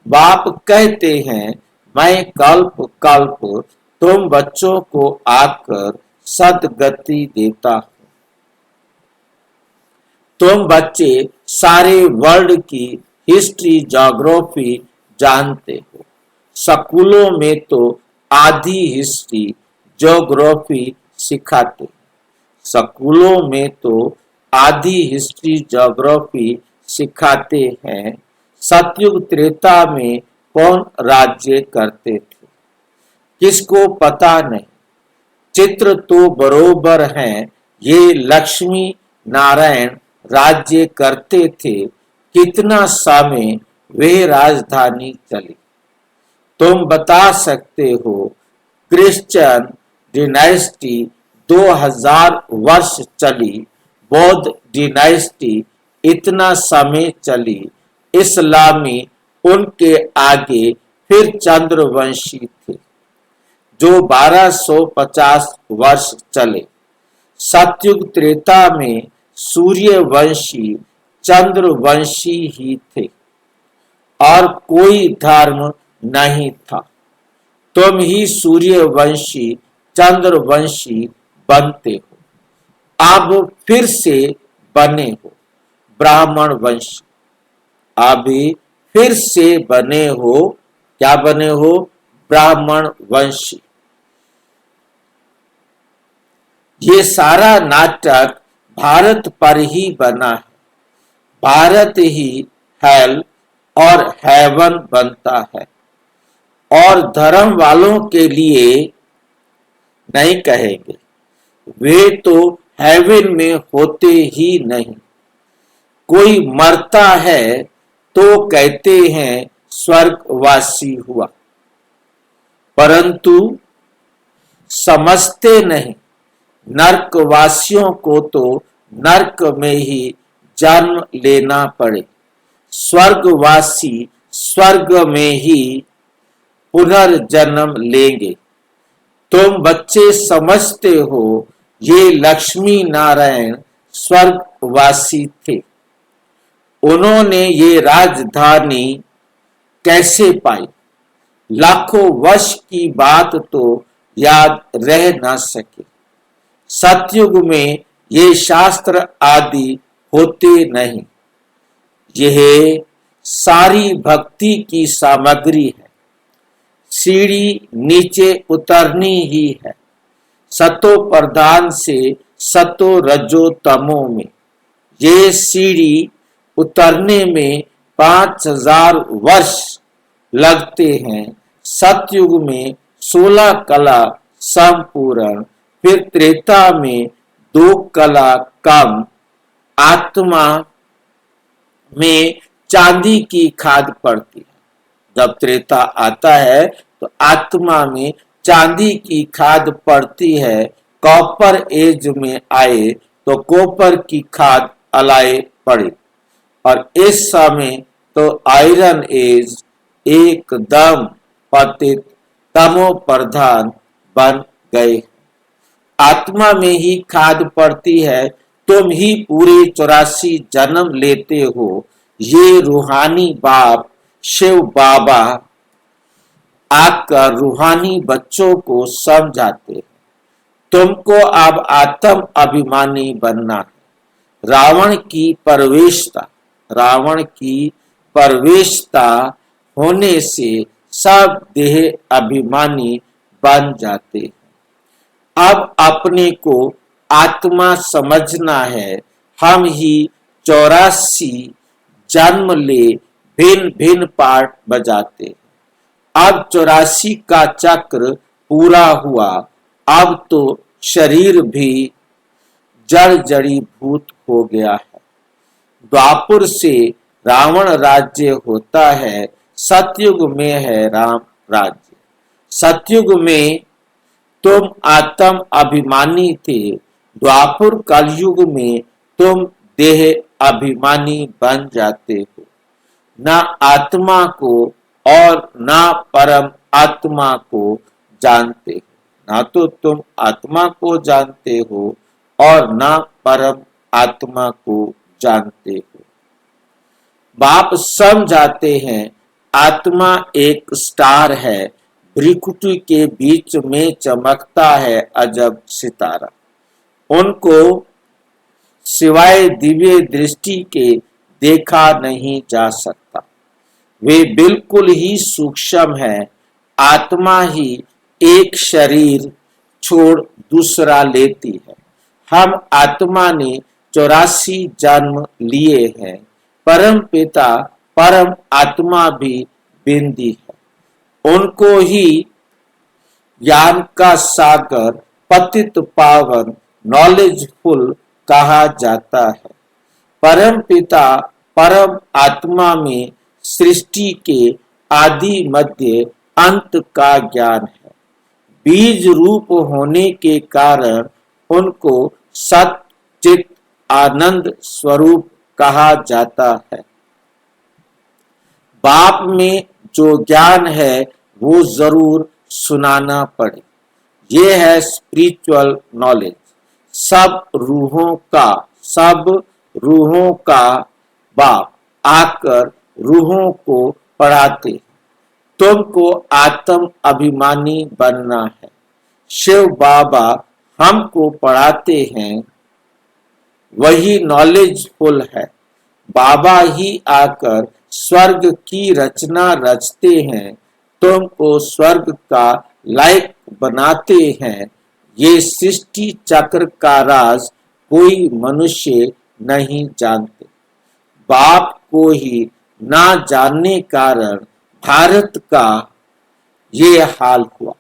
बाप कहते हैं, मैं कल्प कल्प तुम बच्चों को आकर सदगति देता हूं। तुम बच्चे सारे वर्ल्ड की हिस्ट्री ज्योग्राफी जानते हो। स्कूलों में तो आधी हिस्ट्री ज्योग्राफी सिखाते। स्कूलों में तो आधी हिस्ट्री ज्योग्राफी सिखाते हैं। सतयुग त्रेता में कौन राज्य करते थे, किसको पता नहीं। चित्र तो बरोबर हैं, ये लक्ष्मी नारायण राज्य करते थे। कितना समय वे राजधानी चली? तुम बता सकते हो। क्रिश्चियन डिनाइस्टी 2000 वर्ष चली, बौद्ध डिनाइस्टी इतना समय चली, इस्लामी उनके आगे फिर चंद्रवंशी थे जो 1250 वर्ष चले। सतयुग त्रेता में सूर्यवंशी चंद्रवंशी ही थे और कोई धर्म नहीं था। तुम ही सूर्यवंशी चंद्रवंशी बनते हो। अब फिर से बने हो ब्राह्मण वंश। अभी फिर से बने हो, क्या बने हो? ब्राह्मण वंशी। ये सारा नाटक भारत पर ही बना है। भारत ही हेल और हेवन बनता है, और धर्म वालों के लिए नहीं कहेंगे, वे तो हेवन में होते ही नहीं। कोई मरता है तो कहते हैं स्वर्गवासी हुआ, परंतु समझते नहीं नरकवासियों को तो नरक में ही जन्म लेना पड़े। स्वर्गवासी स्वर्ग में ही पुनर्जन्म लेंगे। तुम बच्चे समझते हो ये लक्ष्मी नारायण स्वर्गवासी थे। उन्होंने ये राजधानी कैसे पाई? लाखों वर्ष की बात तो याद रह ना सके। सतयुग में ये शास्त्र आदि होते नहीं। यह सारी भक्ति की सामग्री है। सीढ़ी नीचे उतरनी ही है। सतो प्रधान से सतो रजो तमो में। ये सीढ़ी उतरने में 5000 वर्ष लगते हैं। सतयुग में 16 कला संपूर्ण, फिर त्रेता में 2 कला कम, आत्मा में चांदी की खाद पड़ती है। जब त्रेता आता है तो आत्मा में चांदी की खाद पड़ती है। कॉपर एज में आए तो कॉपर की खाद अलाए पड़े, और इस समय तो आयरन एज एकदम पतित तमो प्रधान बन गए। आत्मा में ही खाद पड़ती है। तुम ही पूरे 84 जन्म लेते हो। ये रूहानी बाप शिव बाबा आकर रूहानी बच्चों को समझाते हैं। तुमको अब आत्म अभिमानी बनना है। रावण की परवेशता होने से सब देह अभिमानी बन जाते हैं। अब अपने को आत्मा समझना है। हम ही 84 जन्म ले भिन्न भिन्न पार्ट बजाते हैं। अब 84 का चक्र पूरा हुआ। अब तो शरीर भी जड़ जड़ीभूत हो गया है। द्वापुर से रावण राज्य होता है। सतयुग में है राम राज्य। सतयुग में तुम आत्म अभिमानी थे। द्वापुर कलयुग में तुम देह अभिमानी बन जाते हो। न आत्मा को और न परम आत्मा को जानते हो। ना तो तुम आत्मा को जानते हो और न परम आत्मा को जानते हो। बाप समझाते हैं आत्मा एक स्टार है। भ्रिकुटी के बीच में चमकता है अजब सितारा। उनको सिवाय दिव्य दृष्टि के देखा नहीं जा सकता। वे बिल्कुल ही सूक्ष्म है। आत्मा ही एक शरीर छोड़ दूसरा लेती है। हम आत्मा ने 84 जन्म लिए हैं। परम पिता परम आत्मा भी बिंदी है। उनको ही ज्ञान का सागर पतित पावन नॉलेजफुल कहा जाता है। परम पिता परम आत्मा में सृष्टि के आदि मध्य अंत का ज्ञान है। बीज रूप होने के कारण उनको सत चित आनंद स्वरूप कहा जाता है। बाप में जो ज्ञान है वो जरूर सुनाना पड़े। ये है स्पिरिचुअल नॉलेज। सब रूहों का बाप आकर रूहों को पढ़ाते। तुमको आत्म अभिमानी बनना है। शिव बाबा हमको पढ़ाते हैं। वही नॉलेजफुल है। बाबा ही आकर स्वर्ग की रचना रचते हैं। तुमको स्वर्ग का लायक बनाते हैं। ये सृष्टि चक्र का राज कोई मनुष्य नहीं जानते। बाप को ही ना जानने कारण भारत का ये हाल हुआ।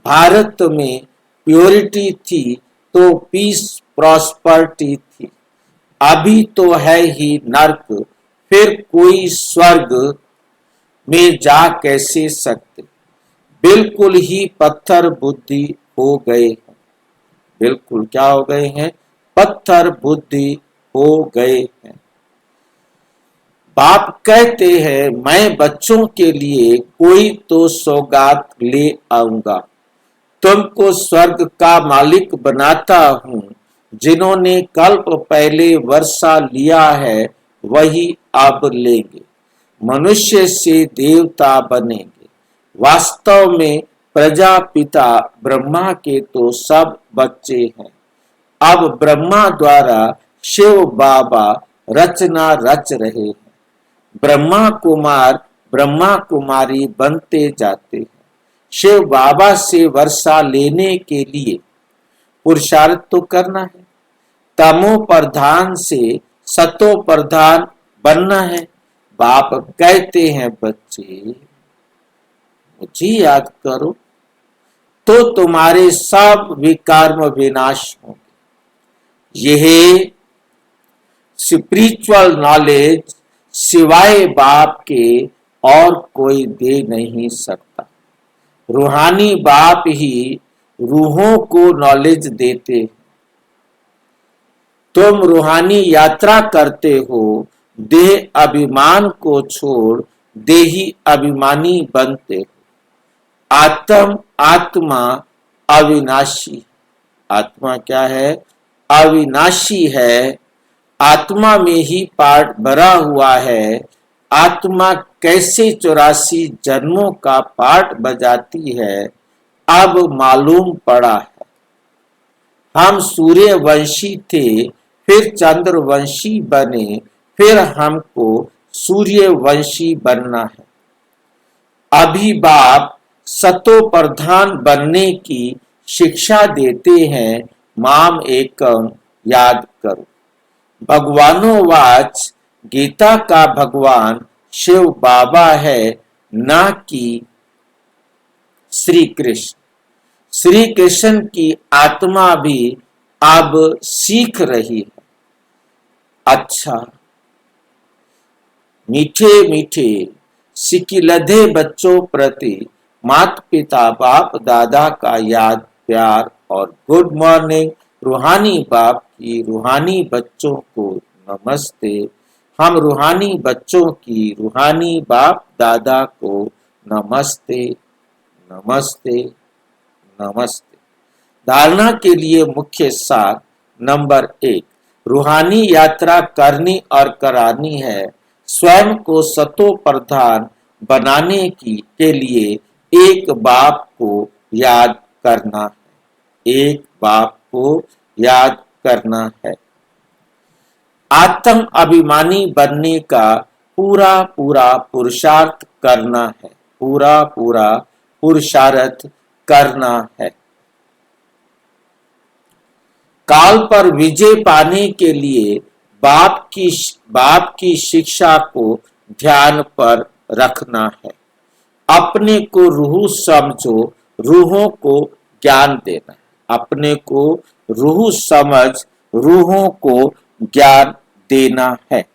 भारत में प्योरिटी थी तो पीस प्रॉस्पर्टी थी। अभी तो है ही नर्क। फिर कोई स्वर्ग में जा कैसे सकते। बिल्कुल ही पत्थर बुद्धि हो गए हैं। बिल्कुल क्या हो गए हैं? पत्थर बुद्धि हो गए हैं। बाप कहते हैं मैं बच्चों के लिए कोई तो सौगात ले आऊंगा। तुमको स्वर्ग का मालिक बनाता हूं। जिन्होंने कल्प पहले वर्षा लिया है वही अब लेंगे। मनुष्य से देवता बनेंगे। वास्तव में प्रजापिता ब्रह्मा के तो सब बच्चे हैं। अब ब्रह्मा द्वारा शिव बाबा रचना रच रहे हैं। ब्रह्मा कुमार ब्रह्मा कुमारी बनते जाते हैं। शिव बाबा से वर्षा लेने के लिए पुरुषार्थ तो करना है। तमो प्रधान से सतो प्रधान बनना है। बाप कहते हैं बच्चे मुझे याद करो तो तुम्हारे सब विकर्म विनाश होंगे। यह स्पिरिचुअल नॉलेज सिवाय बाप के और कोई दे नहीं सकता। रूहानी बाप ही रूहों को नॉलेज देते। तुम रूहानी यात्रा करते हो, देह अभिमान को छोड़ देही अभिमानी बनते हो। आत्मा अविनाशी। आत्मा क्या है? अविनाशी है। आत्मा में ही पार्ट भरा हुआ है। आत्मा कैसे 84 जन्मों का पार्ट बजाती है अब मालूम पड़ा है। हम सूर्यवंशी थे, फिर चंद्रवंशी बने, फिर हमको सूर्यवंशी बनना है। अभी बाप सतो प्रधान बनने की शिक्षा देते हैं। माम एकम याद करो। भगवानोवाच, गीता का भगवान शिव बाबा है, ना कि श्री कृष्ण। श्री कृष्ण की आत्मा भी अब सीख रही है। अच्छा, मीठे मीठे सिकिलधे बच्चों प्रति माता पिता बाप दादा का याद प्यार और गुड मॉर्निंग। रूहानी बाप की रूहानी बच्चों को नमस्ते। हम रूहानी बच्चों की रूहानी बाप दादा को नमस्ते नमस्ते नमस्ते। धारणा के लिए मुख्य सार नंबर 1, रूहानी यात्रा करनी और करानी है। स्वयं को सतो प्रधान बनाने के लिए एक बाप को याद करना है। एक बाप को याद करना है। आत्म अभिमानी बनने का पूरा पूरा पुरुषार्थ करना है। पूरा पूरा पुरुषार्थ करना है। काल पर विजय पाने के लिए बाप की शिक्षा को ध्यान पर रखना है। अपने को रूह समझो, रूहों को ज्ञान देना है। अपने को रूह समझ, रूहों को ज्ञान देना है।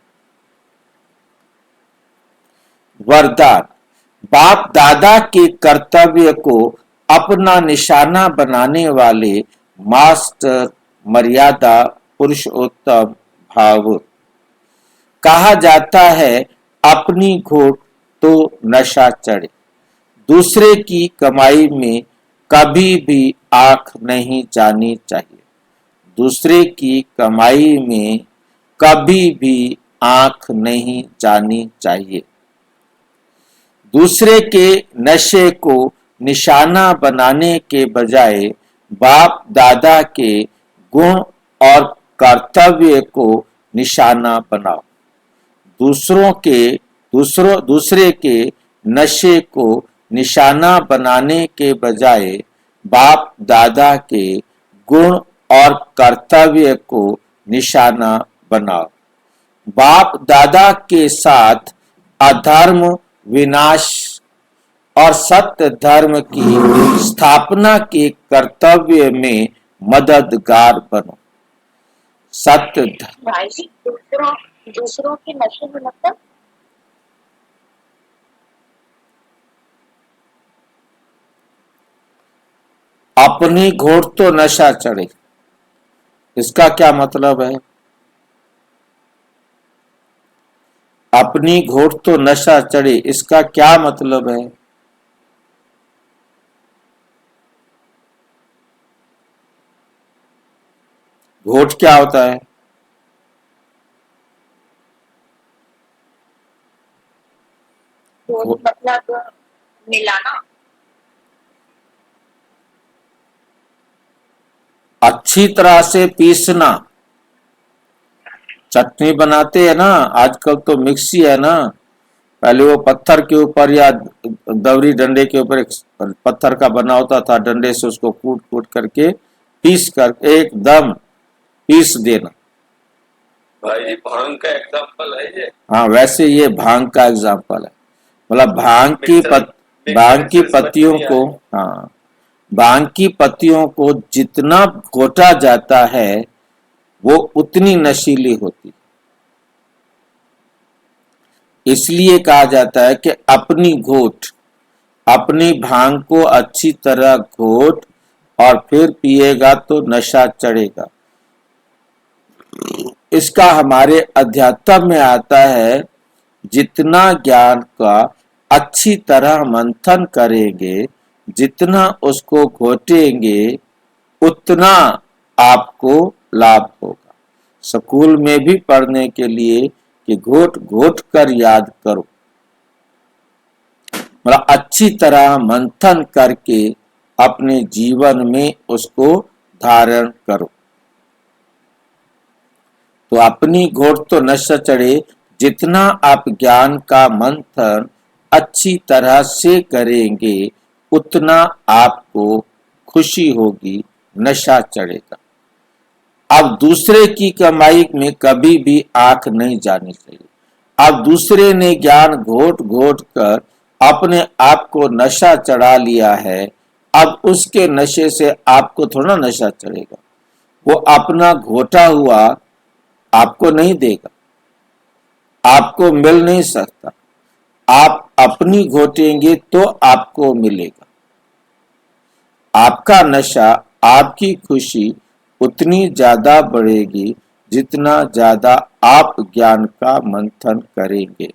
वरदान। बाप दादा के कर्तव्य को अपना निशाना बनाने वाले मास्टर मर्यादा पुरुषोत्तम भाव। कहा जाता है अपनी घोट तो नशा चढ़े। दूसरे की कमाई में कभी भी आंख नहीं जानी चाहिए। दूसरे की कमाई में कभी भी आंख नहीं जानी चाहिए। दूसरे के नशे को निशाना बनाने के बजाय बाप दादा के गुण और कर्तव्य को निशाना बनाओ। दूसरे के नशे को निशाना बनाने के बजाय बाप दादा के गुण और कर्तव्य को निशाना बनाओ। बाप दादा के साथ अधर्म विनाश और सत्य धर्म की स्थापना के कर्तव्य में मददगार बनो। सत्य भाई जी, दूसरों के नशे में मतलब अपनी घोट तो नशा चढ़े, इसका क्या मतलब है? अपनी घोट तो नशा चढ़े, इसका क्या मतलब है? घोट क्या होता है? मतलब मिलाना। अच्छी तरह से पीसना। चटनी बनाते हैं ना, आजकल तो मिक्सी है ना। पहले वो पत्थर के ऊपर या दवरी डंडे के ऊपर एक पत्थर का बना होता था, डंडे से उसको कूट कूट करके पीस कर एकदम पीस देना। भाई भांग का एग्जाम्पल है ये। हाँ, वैसे ये भांग का एग्जाम्पल है। मतलब भांग की भांग की पत्तियों को, हाँ, भांग की पत्तियों को जितना घोटा जाता है वो उतनी नशीली होती। इसलिए कहा जाता है कि अपनी घोट, अपनी भांग को अच्छी तरह घोट और फिर पिएगा तो नशा चढ़ेगा। इसका हमारे अध्यात्म में आता है, जितना ज्ञान का अच्छी तरह मंथन करेंगे, जितना उसको घोटेंगे, उतना आपको लाभ होगा। स्कूल में भी पढ़ने के लिए कि घोट घोट कर याद करो, मतलब अच्छी तरह मंथन करके अपने जीवन में उसको धारण करो। तो अपनी घोट तो नशा चढ़े, जितना आप ज्ञान का मंथन अच्छी तरह से करेंगे उतना आपको खुशी होगी, नशा चढ़ेगा। अब दूसरे की कमाई में कभी भी आंख नहीं जानी चाहिए। अब दूसरे ने ज्ञान घोट घोट कर अपने आप को नशा चढ़ा लिया है, अब उसके नशे से आपको थोड़ा नशा चढ़ेगा। वो अपना घोटा हुआ आपको नहीं देगा, आपको मिल नहीं सकता। आप अपनी घोटेंगे तो आपको मिलेगा। आपका नशा, आपकी खुशी उतनी ज्यादा बढ़ेगी जितना ज्यादा आप ज्ञान का मंथन करेंगे,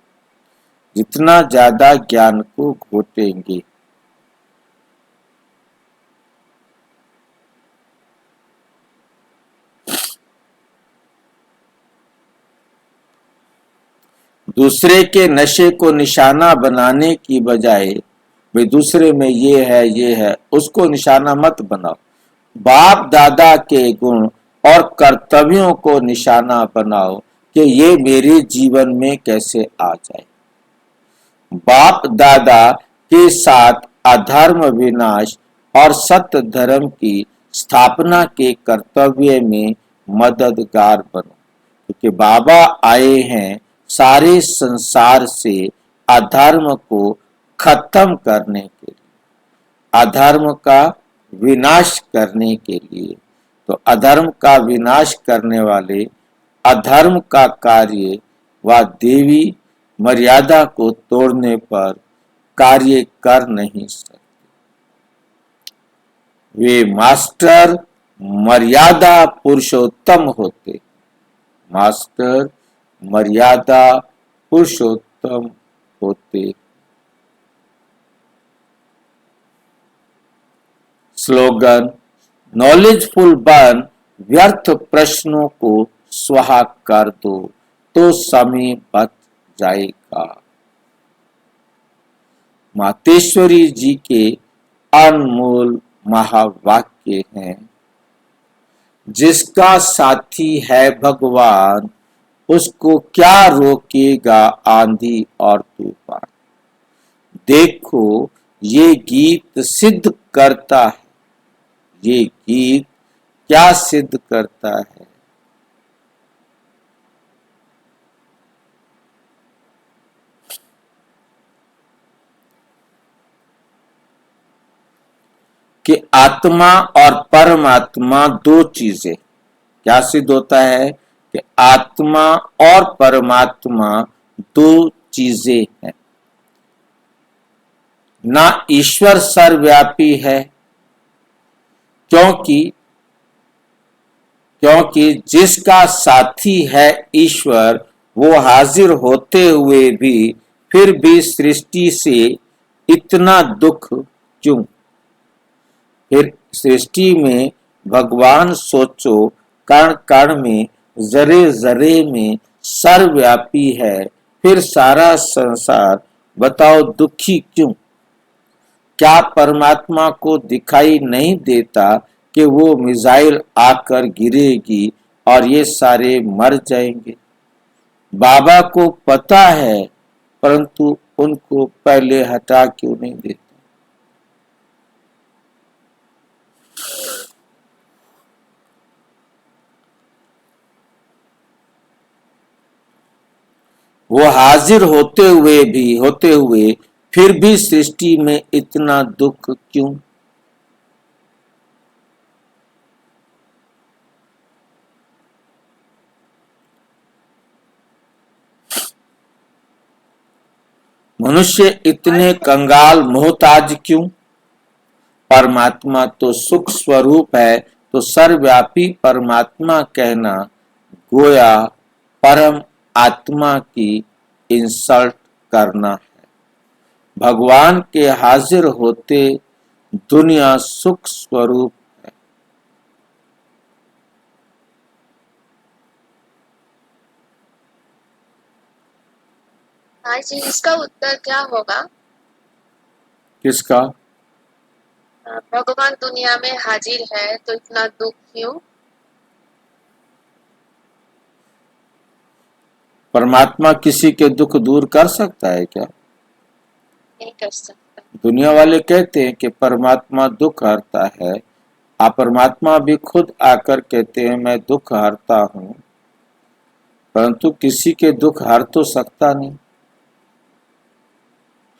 जितना ज्यादा ज्ञान को घोटेंगे। दूसरे के नशे को निशाना बनाने की बजाय, भाई दूसरे में ये है, उसको निशाना मत बनाओ। बाप दादा के गुण और कर्तव्यों को निशाना बनाओ कि ये मेरे जीवन में कैसे आ जाए। बाप दादा के साथ अधर्म विनाश और सत्य धर्म की स्थापना के कर्तव्य में मददगार बनो, क्योंकि बाबा आए हैं सारे संसार से अधर्म को खत्म करने के लिए, अधर्म का विनाश करने के लिए। तो अधर्म का विनाश करने वाले अधर्म का कार्य व देवी मर्यादा को तोड़ने पर कार्य कर नहीं सकते। वे मास्टर मर्यादा पुरुषोत्तम होते, मास्टर मर्यादा पुरुषोत्तम होते। स्लोगन, नॉलेजफुल बन, व्यर्थ प्रश्नों को स्वाहा कर दो तो समय बच जाएगा। मातेश्वरी जी के अनमोल महावाक्य हैं, जिसका साथी है भगवान, उसको क्या रोकेगा आंधी और तूफान। देखो ये गीत सिद्ध करता है, ये गीत क्या सिद्ध करता है? कि आत्मा और परमात्मा दो चीजें। क्या सिद्ध होता है? कि आत्मा और परमात्मा दो चीजें हैं। ना ईश्वर सर्वव्यापी है, क्योंकि जिसका साथी है ईश्वर, वो हाजिर होते हुए भी फिर भी सृष्टि से इतना दुख क्यों? फिर सृष्टि में भगवान सोचो, कण कण में, जरे जरे में सर्वव्यापी है, फिर सारा संसार बताओ दुखी क्यों? क्या परमात्मा को दिखाई नहीं देता कि वो मिसाइल आकर गिरेगी और ये सारे मर जाएंगे? बाबा को पता है, परंतु उनको पहले हटा क्यों नहीं देते? वो हाजिर होते हुए फिर भी सृष्टि में इतना दुख क्यों? मनुष्य इतने कंगाल मोहताज क्यों? परमात्मा तो सुख स्वरूप है, तो सर्वव्यापी परमात्मा कहना गोया परम आत्मा की इंसल्ट करना है। भगवान के हाजिर होते दुनिया सुख स्वरूप है। हाँ जी, इसका उत्तर क्या होगा? किसका? भगवान दुनिया में हाजिर है तो इतना दुख क्यों? परमात्मा किसी के दुख दूर कर सकता है क्या? नहीं कर सकता। दुनिया वाले कहते हैं कि परमात्मा दुख हरता है, परमात्मा भी खुद आकर कहते हैं मैं दुख हरता हूं, परंतु किसी के दुख हर तो सकता नहीं।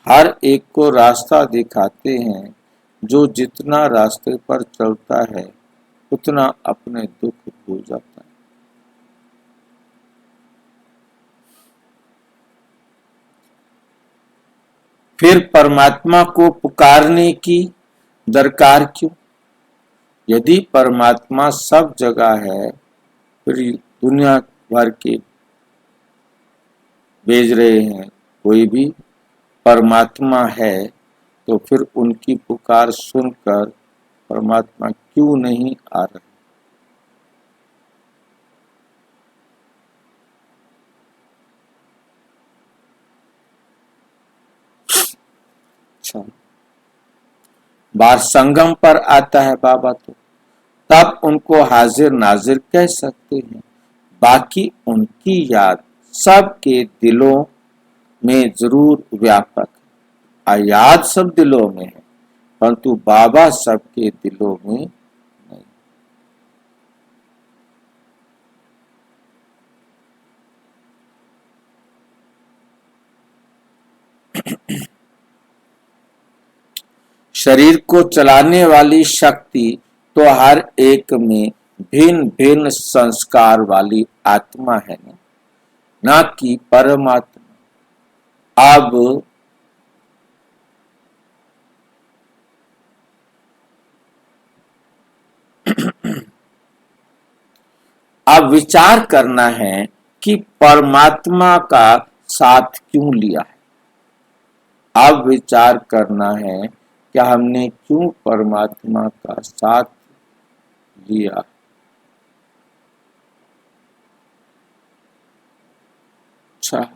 हर एक को रास्ता दिखाते हैं, जो जितना रास्ते पर चलता है उतना अपने दुख भूल जाता है। फिर परमात्मा को पुकारने की दरकार क्यों? यदि परमात्मा सब जगह है, फिर दुनिया भर के भेज रहे हैं, कोई भी परमात्मा है तो फिर उनकी पुकार सुनकर परमात्मा क्यों नहीं आ रहे? अच्छा, बार संगम पर आता है बाबा तो तब उनको हाजिर नाजिर कह सकते हैं, बाकी उनकी याद सबके दिलों में जरूर व्यापक है। याद सब दिलों में है, परंतु बाबा सबके दिलों में नहीं। शरीर को चलाने वाली शक्ति तो हर एक में भिन्न भिन्न संस्कार वाली आत्मा है ना कि परमात्मा। अब विचार करना है कि परमात्मा का साथ क्यों लिया है। अब विचार करना है कि हमने क्यों परमात्मा का साथ लिया। अच्छा,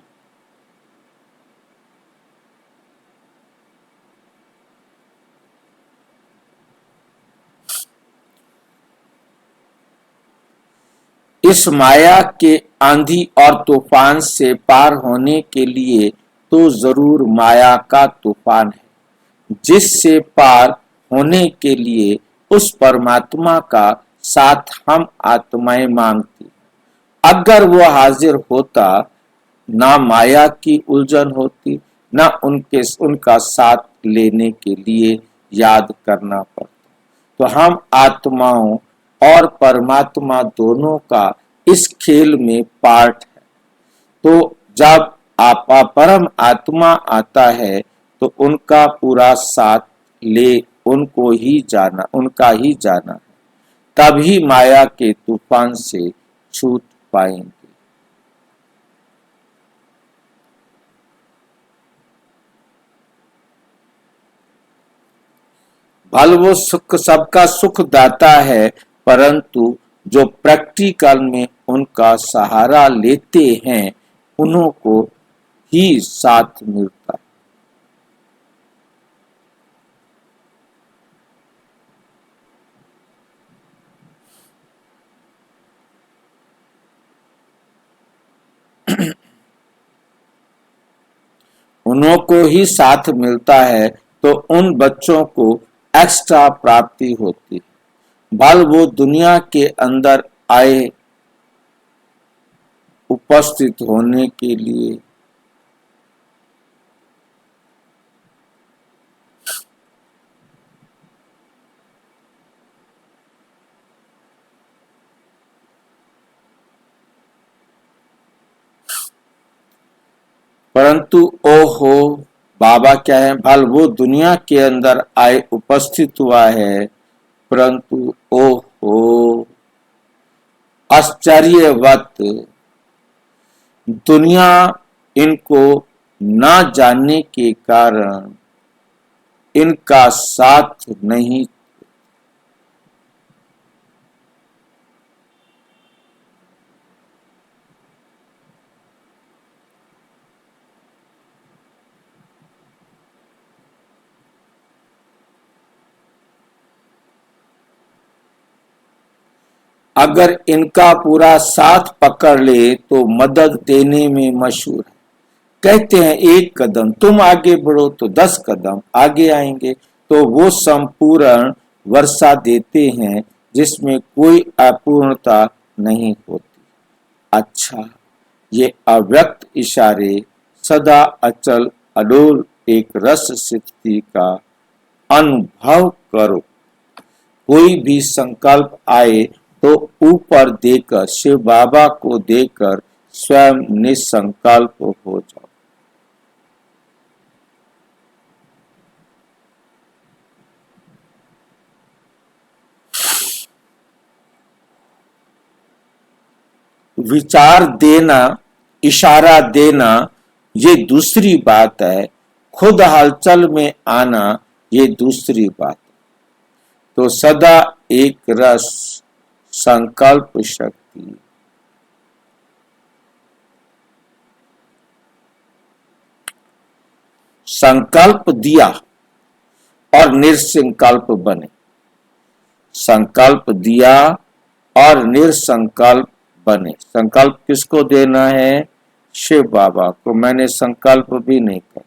इस माया के आंधी और तूफान से पार होने के लिए तो जरूर माया का तूफान है, जिससे पार होने के लिए उस परमात्मा का साथ हम आत्माएं मांगती। अगर वो हाजिर होता, ना माया की उलझन होती, ना उनका साथ लेने के लिए याद करना पड़ता। तो हम आत्माओं और परमात्मा दोनों का इस खेल में पार्ट है। तो जब परम आत्मा आता है तो उनका पूरा साथ ले उनका ही जाना है, तभी माया के तूफान से छूट पाएंगे। भले वो सुख सबका सुख दाता है, परंतु जो प्रैक्टिकल में उनका सहारा लेते हैं उन्हों को ही साथ मिलता है। उन्हों को ही साथ मिलता है तो उन बच्चों को एक्स्ट्रा प्राप्ति होती है। भल वो दुनिया के अंदर आए उपस्थित होने के लिए, परंतु ओहो बाबा क्या है, भल वो दुनिया के अंदर आए उपस्थित हुआ है, परंतु ओहो आश्चर्यवत दुनिया इनको ना जानने के कारण इनका साथ नहीं। अगर इनका पूरा साथ पकड़ ले तो मदद देने में मशहूर है। कहते हैं एक कदम तुम आगे बढ़ो तो 10 कदम आगे आएंगे। तो वो संपूर्ण वर्षा देते हैं जिसमें कोई अपूर्णता नहीं होती। अच्छा, ये अव्यक्त इशारे सदा अचल अडोल एक रस स्थिति का अनुभव करो। कोई भी संकल्प आए तो ऊपर देकर, शिव बाबा को देकर स्वयं निसंकल्प हो जाओ। विचार देना, इशारा देना ये दूसरी बात है, खुद हलचल में आना ये दूसरी बात है। तो सदा एक रस संकल्प शक्ति, संकल्प दिया और निसंकल्प बने। संकल्प दिया और निसंकल्प बने। संकल्प किसको देना है? शिव बाबा को। मैंने संकल्प भी नहीं करना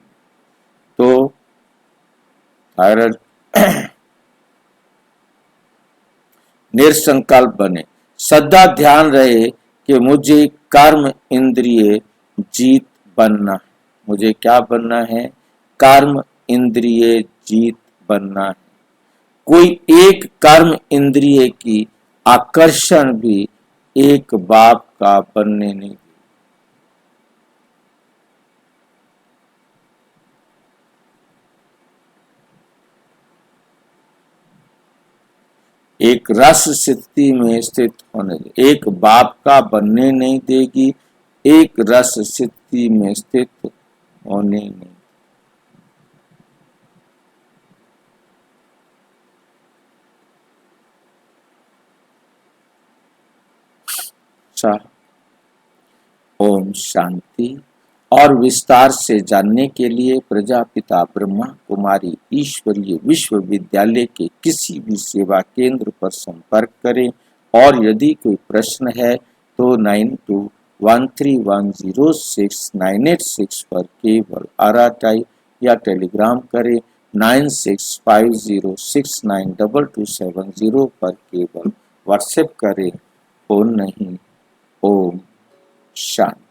तो थायराइड निसंकल्प बने। सदा ध्यान रहे कि मुझे कर्म इंद्रिय जीत बनना है। मुझे क्या बनना है? कर्म इंद्रिय जीत बनना है। कोई एक कर्म इंद्रिय की आकर्षण भी एक बाप का बनने नहीं। एक रस स्थिति में स्थित होने दे, एक बाप का बनने नहीं देगी, एक रस स्थिति में स्थित होने नहीं। ओम शांति। और विस्तार से जानने के लिए प्रजापिता ब्रह्मा कुमारी ईश्वरीय विश्वविद्यालय के किसी भी सेवा केंद्र पर संपर्क करें। और यदि कोई प्रश्न है तो 9213106986 पर केवल RTI या टेलीग्राम करें। 9650692270 पर केवल व्हाट्सएप करें। फोन नहीं। ओम शांति।